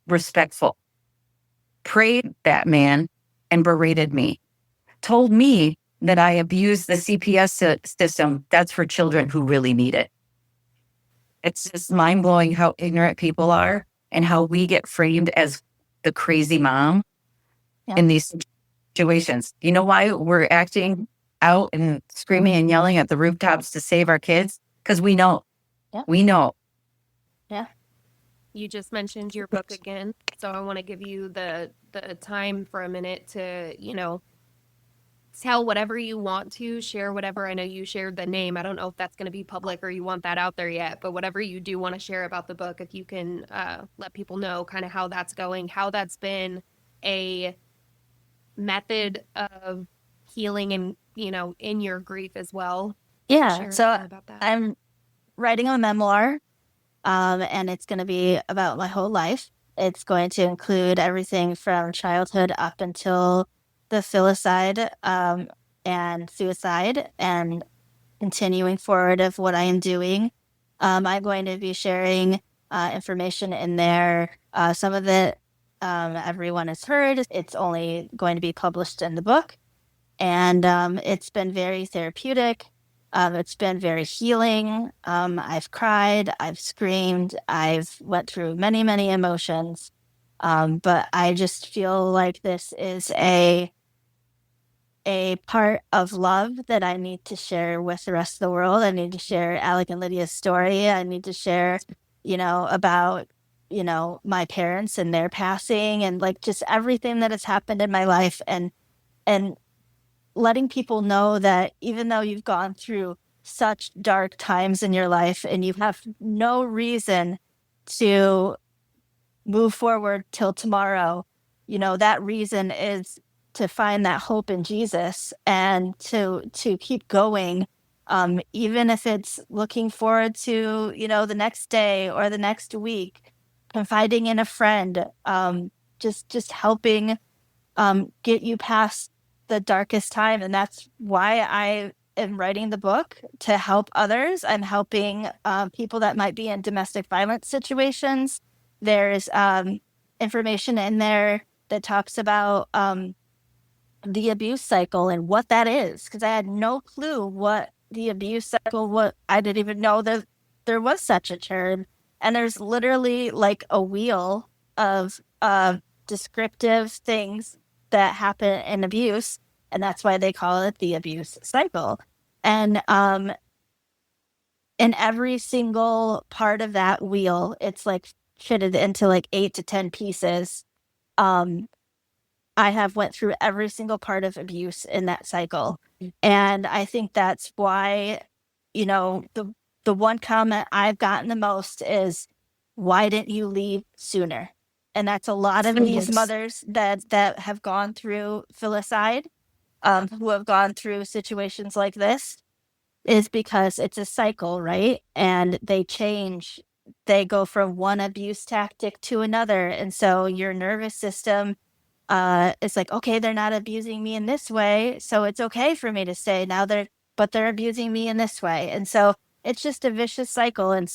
S5: respectful. Prayed that man and berated me. Told me that I abused the CPS system. That's for children who really need it. It's just mind-blowing how ignorant people are and how we get framed as the crazy mom in these situations. You know why we're acting out and screaming and yelling at the rooftops to save our kids because we know.
S4: Yeah.
S5: We know.
S4: Yeah.
S2: You just mentioned your book again, so I want to give you the time for a minute to, tell whatever you want to, share whatever. I know you shared the name. I don't know if that's going to be public or you want that out there yet, but whatever you do want to share about the book, if you can let people know kind of how that's going, how that's been a method of healing and, in your grief as well.
S4: Yeah.
S2: Share
S4: So
S2: more about that.
S4: I'm writing a memoir, and it's going to be about my whole life. It's going to include everything from childhood up until the filicide and suicide, and continuing forward of what I am doing. I'm going to be sharing information in there. Some of it everyone has heard. It's only going to be published in the book. And it's been very therapeutic. It's been very healing. I've cried, I've screamed, I've went through many, many emotions. But I just feel like this is a part of love that I need to share with the rest of the world. I need to share Alec and Lydia's story. I need to share, about, my parents and their passing, and like just everything that has happened in my life, and letting people know that even though you've gone through such dark times in your life and you have no reason to move forward till tomorrow, that reason is to find that hope in Jesus and to keep going, even if it's looking forward to, the next day or the next week, confiding in a friend, just helping get you past the darkest time. And that's why I am writing the book, to help others. I'm helping people that might be in domestic violence situations. There's information in there that talks about the abuse cycle and what that is, because I had no clue what the abuse cycle was. I didn't even know that there was such a term. And there's literally like a wheel of descriptive things that happen in abuse, and that's why they call it the abuse cycle. And in every single part of that wheel, it's like fitted into like 8 to 10 pieces. I have went through every single part of abuse in that cycle. And I think that's why, the one comment I've gotten the most is, why didn't you leave sooner? And that's a lot of these mothers that have gone through filicide, who have gone through situations like this, is because it's a cycle, right? And they change. They go from one abuse tactic to another. And so your nervous system is like, okay, they're not abusing me in this way, so it's okay for me to stay. But they're abusing me in this way. And so it's just a vicious cycle. And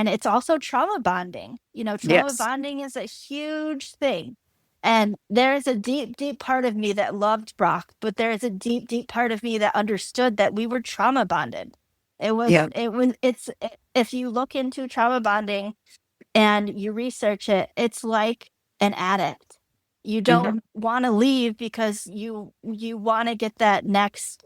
S4: it's also trauma bonding. Trauma
S5: Yes.
S4: bonding is a huge thing. And there is a deep, deep part of me that loved Brock, but there is a deep, deep part of me that understood that we were trauma bonded. If you look into trauma bonding and you research it, it's like an addict. You don't want to leave because you want to get that next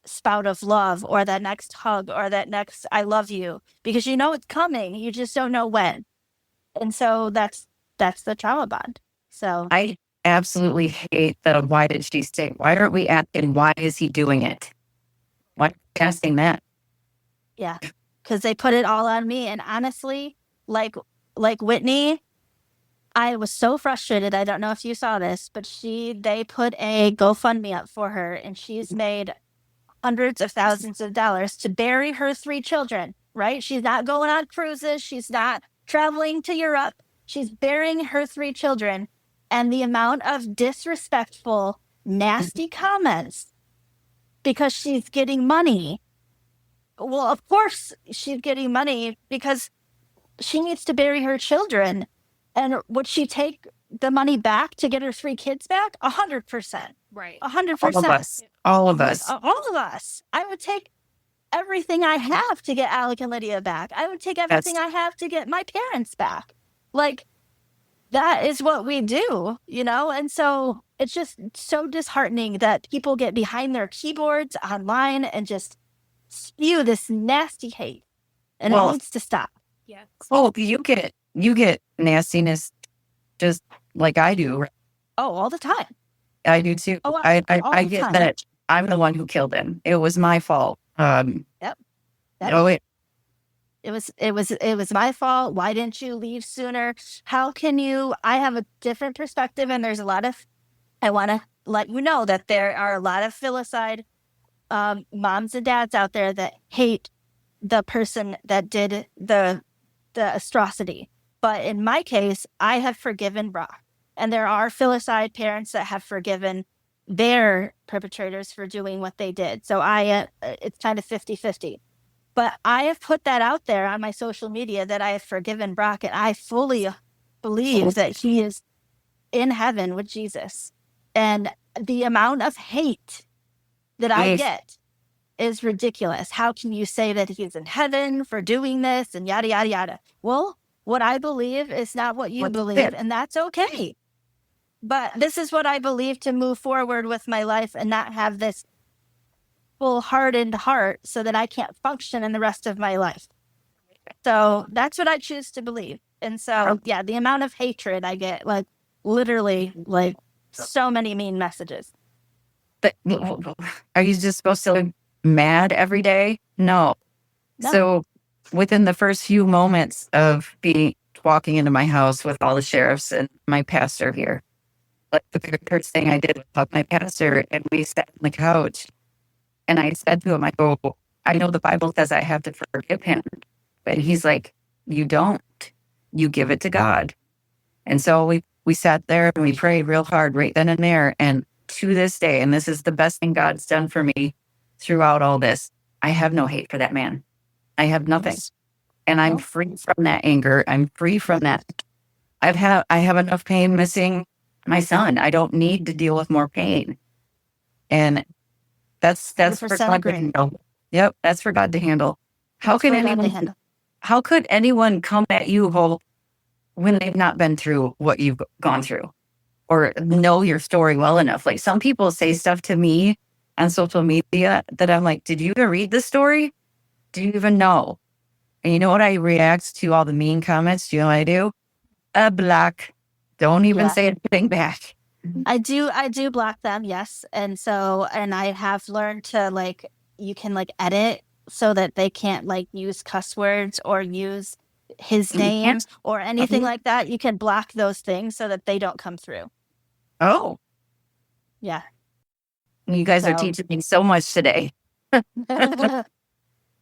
S4: spout of love, or that next hug, or that next I love you, because it's coming. You just don't know when. And so that's the trauma bond. So
S5: I absolutely hate the why did she stay? Why aren't we asking why is he doing it? Why are we asking that?
S4: yeah, because they put it all on me. And honestly, like Whitney, I was so frustrated. I don't know if you saw this, but they put a GoFundMe up for her, and she's made hundreds of thousands of dollars to bury her 3 children, right? She's not going on cruises. She's not traveling to Europe. She's burying her 3 children. And the amount of disrespectful, nasty comments, because she's getting money. Well, of course she's getting money because she needs to bury her children. And would she take the money back to get her 3 kids back? 100%.
S2: Right.
S4: 100%.
S5: All of us. All of us.
S4: All of us. I would take everything I have to get Alec and Lydia back. I would take everything I have to get my parents back. Like, that is what we do, you know? And so it's just so disheartening that people get behind their keyboards online and just spew this nasty hate. And it
S5: Well,
S4: needs to stop.
S2: Yes.
S5: oh, you get nastiness just like I do. Right?
S4: Oh, all the time.
S5: I do too.
S4: Oh, all
S5: I
S4: the
S5: get
S4: time.
S5: that I'm the one who killed him. It was my fault.
S4: Yep.
S5: Oh, wait.
S4: It was my fault. Why didn't you leave sooner? How can you? I have a different perspective, and there's a lot of. I want to let you know that there are a lot of filicide moms and dads out there that hate the person that did the atrocity. But in my case, I have forgiven Brock, and there are filicide parents that have forgiven their perpetrators for doing what they did. So it's kind of 50-50. But I have put that out there on my social media that I have forgiven Brock, and I fully believe that he is in heaven with Jesus. And the amount of hate that I get is ridiculous. How can you say that he's in heaven for doing this and yada, yada, yada? Well, what I believe is not what you believe, and that's okay. But this is what I believe to move forward with my life and not have this full-hardened heart so that I can't function in the rest of my life. So that's what I choose to believe. And so, yeah, the amount of hatred I get, like literally, like so many mean messages.
S5: But are you just supposed to live mad every day? No. So within the first few moments of walking into my house with all the sheriffs and my pastor here, like the very first thing I did was hug my pastor, and we sat on the couch. And I said to him, I go, I know the Bible says I have to forgive him. But he's like, you don't. You give it to God. And so we sat there and we prayed real hard right then and there. And to this day, and this is the best thing God's done for me throughout all this, I have no hate for that man. I have nothing. And I'm free from that anger. I'm free from that. I have enough pain missing my son. I don't need to deal with more pain. And that's for God to handle. Yep, that's for God to handle. How could anyone come at you whole when they've not been through what you've gone through or know your story well enough? Like some people say stuff to me on social media that I'm like, did you even read the story? Do you even know? And you know what I react to all the mean comments? Do you know what I do? Block. Don't even say anything back.
S4: I do block them, yes. And I have learned to like, you can like edit so that they can't like use cuss words or use his name or anything like that. You can block those things so that they don't come through.
S5: Oh.
S4: Yeah.
S5: You guys are teaching me so much today.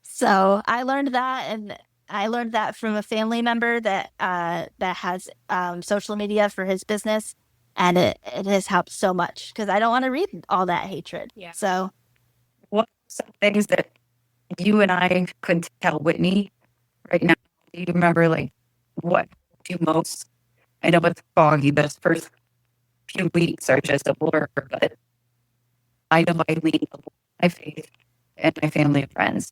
S4: So I learned that, and I learned that from a family member that has social media for his business. And it has helped so much because I don't want to read all that hatred.
S2: Yeah.
S4: So,
S5: what are some things that you and I could tell Whitney right now? Do you remember like what you most? I know it's foggy. Those first few weeks are just a blur, but I know I lean on my faith and my family and friends.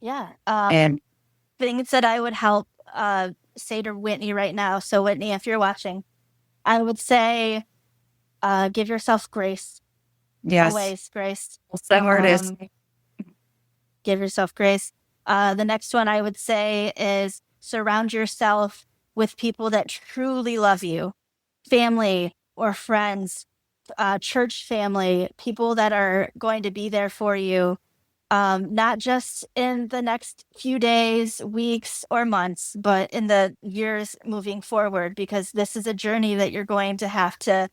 S4: Yeah.
S5: And
S4: things that I would help say to Whitney right now. So Whitney, if you're watching, I would say, give yourself grace.
S5: yes,
S4: Always grace. Give yourself grace. The next one I would say is surround yourself with people that truly love you, family or friends, church family, people that are going to be there for you. Not just in the next few days, weeks, or months, but in the years moving forward, because this is a journey that you're going to have to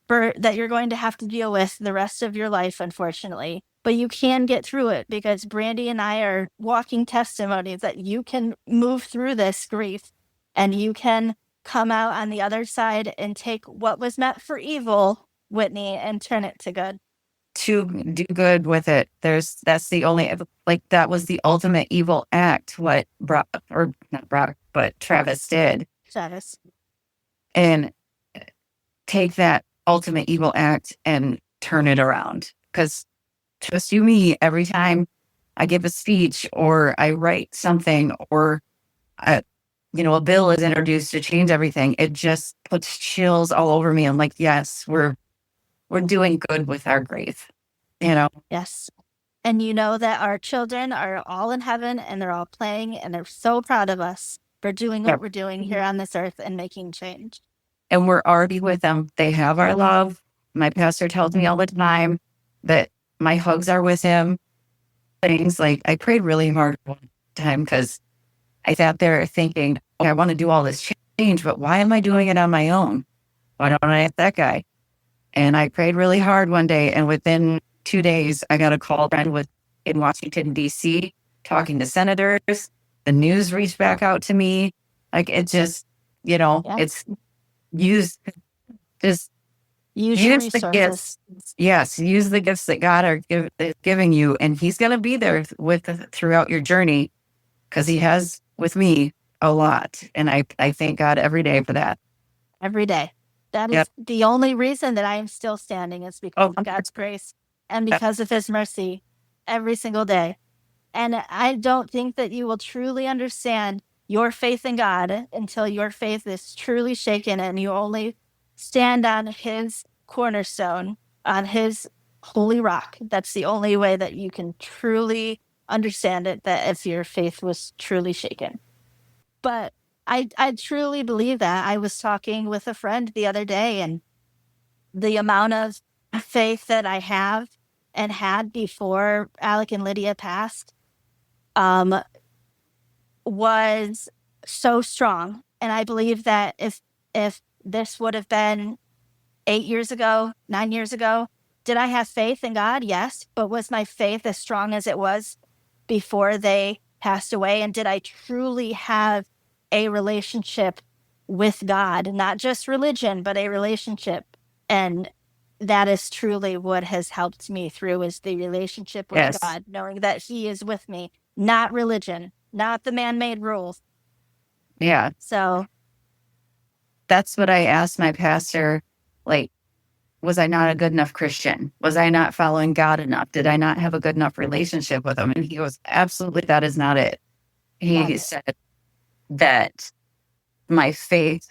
S4: deal with the rest of your life, unfortunately. But you can get through it because Brandi and I are walking testimonies that you can move through this grief and you can come out on the other side and take what was meant for evil, Whitney, and turn it to good.
S5: To do good with it. That's the only, like, that was the ultimate evil act, what Brock, or not Brock, but Travis did.
S4: Travis.
S5: And take that ultimate evil act and turn it around. Because trust you me, every time I give a speech or I write something or a bill is introduced to change everything, it just puts chills all over me. I'm like, yes, we're doing good with our grief,
S4: Yes. And you know that our children are all in heaven and they're all playing and they're so proud of us for doing what
S5: Yep.
S4: we're doing here on this earth and making change.
S5: And we're already with them. They have our love. My pastor tells me all the time that my hugs are with him. Things like I prayed really hard one time because I sat there thinking, I want to do all this change, but why am I doing it on my own? Why don't I ask that guy? And I prayed really hard one day, and within 2 days, I got a call in Washington, D.C., talking to senators. The news reached back out to me. Like, it just, it's use your
S4: resources.
S5: the gifts. Yes, use the gifts that God is giving you, and He's going to be there throughout your journey, because He has with me a lot, and I thank God every day for that.
S4: Every day. That is the only reason that I am still standing is because of God's grace and because of His mercy every single day. And I don't think that you will truly understand your faith in God until your faith is truly shaken and you only stand on His cornerstone, on His holy rock. That's the only way that you can truly understand it, that if your faith was truly shaken. But I truly believe that. I was talking with a friend the other day, and the amount of faith that I have and had before Alec and Lydia passed was so strong. And I believe that if this would have been 8 years ago, 9 years ago, did I have faith in God? Yes. But was my faith as strong as it was before they passed away? And did I truly have a relationship with God, not just religion, but a relationship? And that is truly what has helped me through, is the relationship with God, knowing that He is with me, not religion, not the man-made rules.
S5: Yeah.
S4: So
S5: that's what I asked my pastor, like, was I not a good enough Christian? Was I not following God enough? Did I not have a good enough relationship with Him? And he goes, absolutely, that is not it. He said that my faith,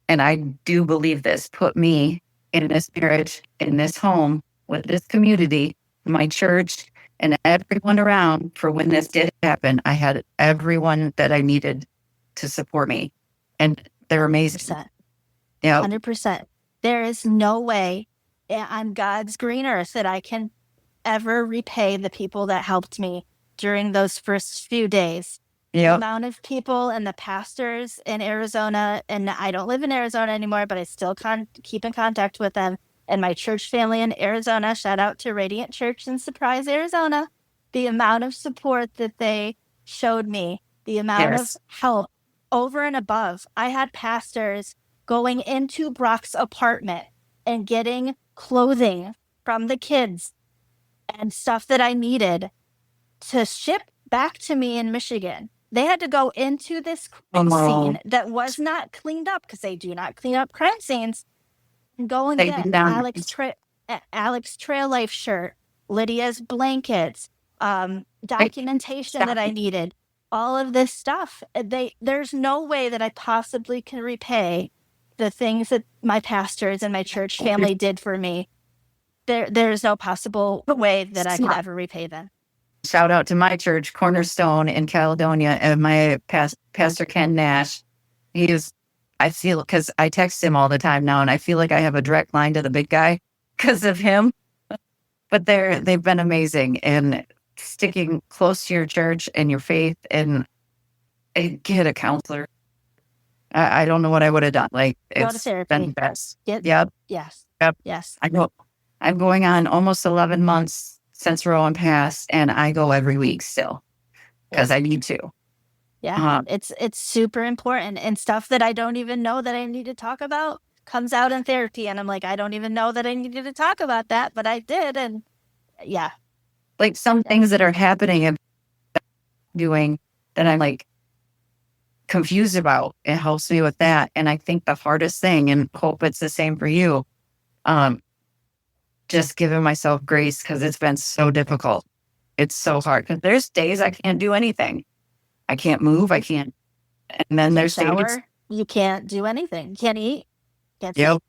S5: and I do believe this, put me in this marriage, in this home, with this community, my church, and everyone around for when this did happen. I had everyone that I needed to support me. And they're amazing.
S4: 100%.
S5: Yeah.
S4: 100%. There is no way on God's green earth that I can ever repay the people that helped me during those first few days. The amount of people and the pastors in Arizona, and I don't live in Arizona anymore, but I still keep in contact with them, and my church family in Arizona. Shout out to Radiant Church in Surprise, Arizona. The amount of support that they showed me, the amount of help over and above. I had pastors going into Brock's apartment and getting clothing from the kids and stuff that I needed to ship back to me in Michigan. They had to go into this crime scene that was not cleaned up, because they do not clean up crime scenes, and go and get Alec's Trail Life shirt, Lydia's blankets, documentation that I needed, all of this stuff. There's no way that I possibly can repay the things that my pastors and my church family did for me. There's no possible way that I could ever repay them.
S5: Shout out to my church, Cornerstone in Caledonia, and my pastor Ken Nash. I feel, because I text him all the time now, and I feel like I have a direct line to the big guy because of him. But they've been amazing, and sticking close to your church and your faith, and get a counselor. I don't know what I would have done. Like, it's been the best. Yes. I know. I'm going on almost 11 months since Rowan passed, and I go every week still because I need to.
S4: Yeah, it's super important, and stuff that I don't even know that I need to talk about comes out in therapy, and I'm like, I don't even know that I needed to talk about that, but I did, and like
S5: some things that are happening and doing that I'm like confused about. It helps me with that, and I think the hardest thing, and hope it's the same for you, just giving myself grace, because it's been so difficult. It's so hard, because there's days I can't do anything. I can't move. I can't And then
S4: You
S5: there's
S4: can't
S5: states.
S4: shower. You can't do anything. You can't eat. Can't sleep.
S5: Yep.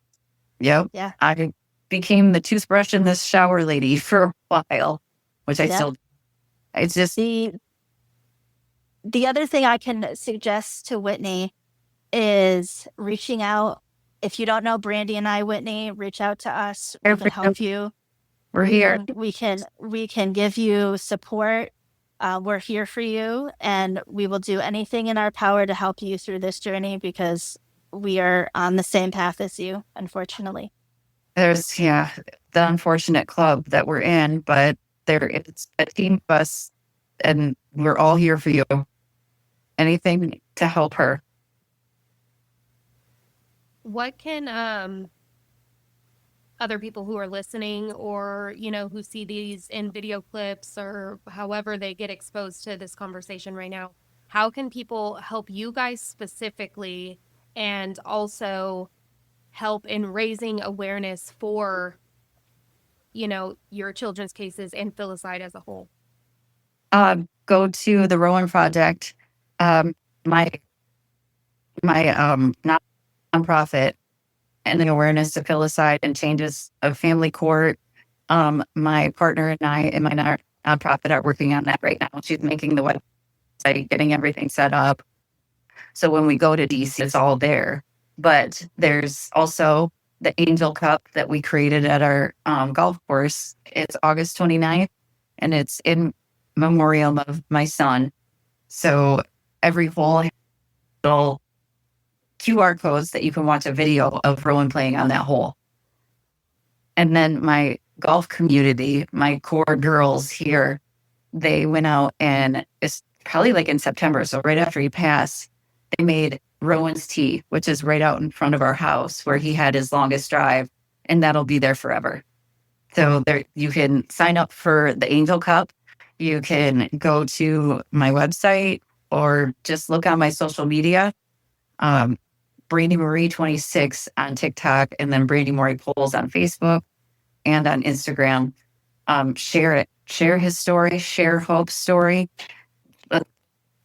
S5: Yep.
S4: Yeah.
S5: I became the toothbrush in this shower lady for a while, which I
S4: Yep.
S5: still, it's just,
S4: The other thing I can suggest to Whitney is reaching out. If you don't know Brandi and I, Whitney, reach out to us. We can help you.
S5: we're here.
S4: We can give you support. We're here for you, and we will do anything in our power to help you through this journey because we are on the same path as you, unfortunately.
S5: There's, the unfortunate club that we're in, but it's a team of us and we're all here for you. Anything to help her.
S2: What can other people who are listening or, who see these in video clips or however they get exposed to this conversation right now, how can people help you guys specifically and also help in raising awareness for, your children's cases and Filicide as a whole?
S5: Go to the Rowan Project, my nonprofit, and the awareness of Filicide and changes of family court. My partner and I in my nonprofit are working on that right now. She's making the website, getting everything set up. So when we go to DC, it's all there. But there's also the Angel Cup that we created at our golf course. It's August 29th, and it's in memoriam of my son. So every hole has little QR codes that you can watch a video of Rowan playing on that hole. And then my golf community, my core girls here, they went out and it's probably like in September. So right after he passed, they made Rowan's Tee, which is right out in front of our house where he had his longest drive, and that'll be there forever. So there, you can sign up for the Angel Cup. You can go to my website or just look on my social media. Brandi Marie 26 on TikTok, and then Brandi Morey Polls on Facebook and on Instagram. Share it. Share his story. Share Hope's story.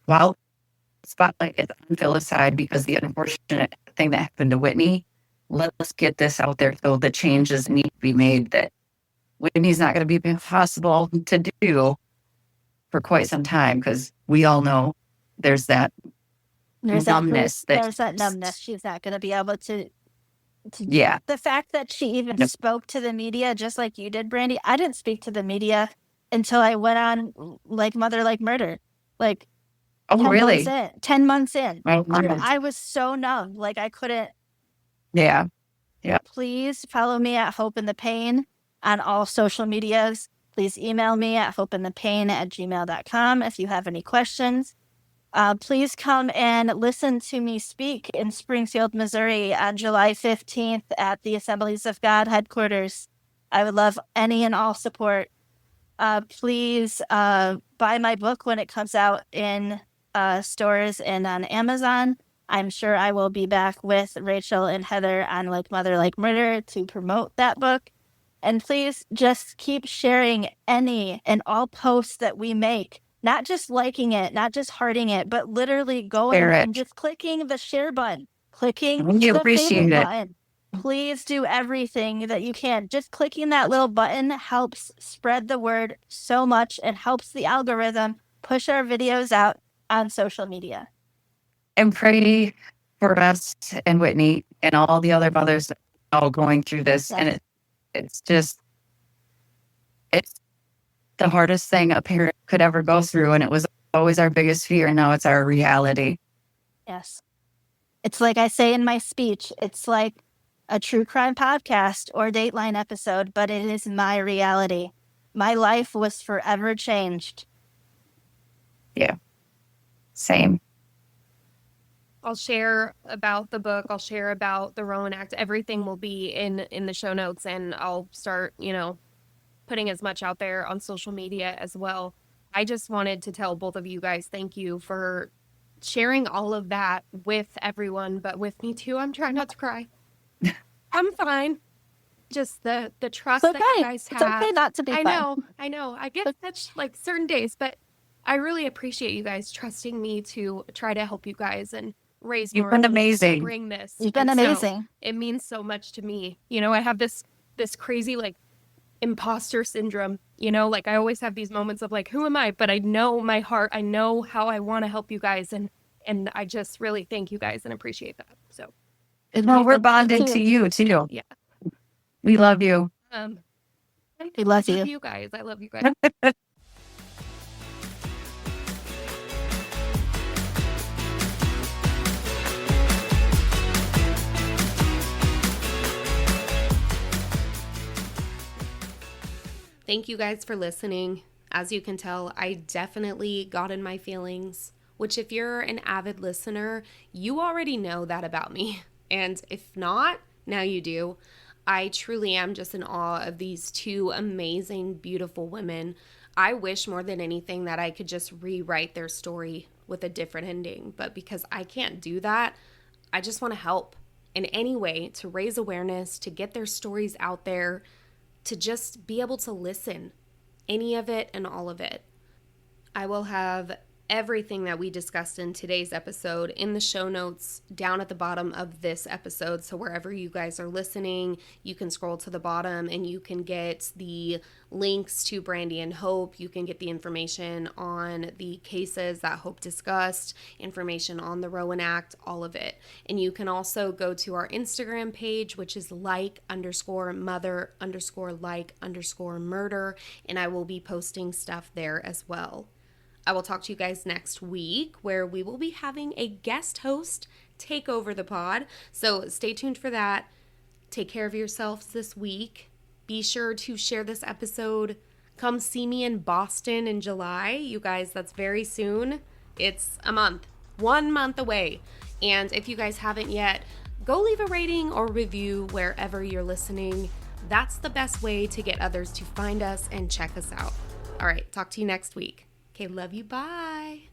S5: While spotlight is on Filicide, because the unfortunate thing that happened to Whitney, let us get this out there so the changes need to be made that Whitney's not going to be possible to do for quite some time, because we all know there's that numbness.
S4: There's that numbness. She's not going to be able to.
S5: Yeah.
S4: The fact that she even spoke to the media, just like you did, Brandi. I didn't speak to the media until I went on Like Mother, Like Murder. Like,
S5: oh, really?
S4: 10 months in.
S5: Right.
S4: I was so numb. Like, I couldn't.
S5: Yeah. Yeah.
S4: Please follow me at Hope in the Pain on all social medias. Please email me at hopeinthepain@gmail.com if you have any questions. Please come and listen to me speak in Springfield, Missouri on July 15th at the Assemblies of God headquarters. I would love any and all support. Please buy my book when it comes out in stores and on Amazon. I'm sure I will be back with Rachel and Heather on Like Mother, Like Murder to promote that book. And please just keep sharing any and all posts that we make. Not just liking it, not just hearting it, but literally going and just clicking the share button, clicking the favorite button. Please do everything that you can. Just clicking that little button helps spread the word so much and helps the algorithm push our videos out on social media.
S5: And pray for us and Whitney and all the other mothers all going through this. Yes. And it's the hardest thing a parent could ever go through. And it was always our biggest fear. And now it's our reality.
S4: Yes. It's like I say in my speech, it's like a true crime podcast or Dateline episode, but it is my reality. My life was forever changed.
S5: Yeah. Same.
S2: I'll share about the book. I'll share about the Rowan Act. Everything will be in the show notes, and I'll start, putting as much out there on social media as well. I just wanted to tell both of you guys, thank you for sharing all of that with everyone, but with me too. I'm trying not to cry. I'm fine. Just the trust that you guys have.
S4: It's okay not to be fine.
S2: I know. I get such certain days, but I really appreciate you guys trusting me to try to help you guys and raise
S5: You've
S2: more
S5: been
S2: awareness to
S5: amazing.
S2: bring this.
S4: You've been
S2: And so
S4: amazing.
S2: it means so much to me. You know, I have this crazy like imposter syndrome, you know, like I always have these moments of like, who am I? But I know my heart, I know how I want to help you guys. And I just really thank you guys and appreciate that. So,
S5: Well, we're bonded to you too.
S2: yeah.
S5: We love you.
S4: We love
S2: I
S4: you.
S2: love you guys. I love you guys. Thank you guys for listening. As you can tell, I definitely got in my feelings, which if you're an avid listener, you already know that about me. And if not, now you do. I truly am just in awe of these two amazing, beautiful women. I wish more than anything that I could just rewrite their story with a different ending. But because I can't do that, I just want to help in any way to raise awareness, to get their stories out there, to just be able to listen, any of it and all of it. I will have everything that we discussed in today's episode in the show notes down at the bottom of this episode. So wherever you guys are listening, you can scroll to the bottom and you can get the links to Brandi and Hope. You can get the information on the cases that Hope discussed, information on the Rowan Act, all of it. And you can also go to our Instagram page, which is like_mother_like_murder. And I will be posting stuff there as well. I will talk to you guys next week where we will be having a guest host take over the pod. So stay tuned for that. Take care of yourselves this week. Be sure to share this episode. Come see me in Boston in July. You guys, that's very soon. It's a month, 1 month away. And if you guys haven't yet, go leave a rating or review wherever you're listening. That's the best way to get others to find us and check us out. All right, talk to you next week. Okay, love you. Bye.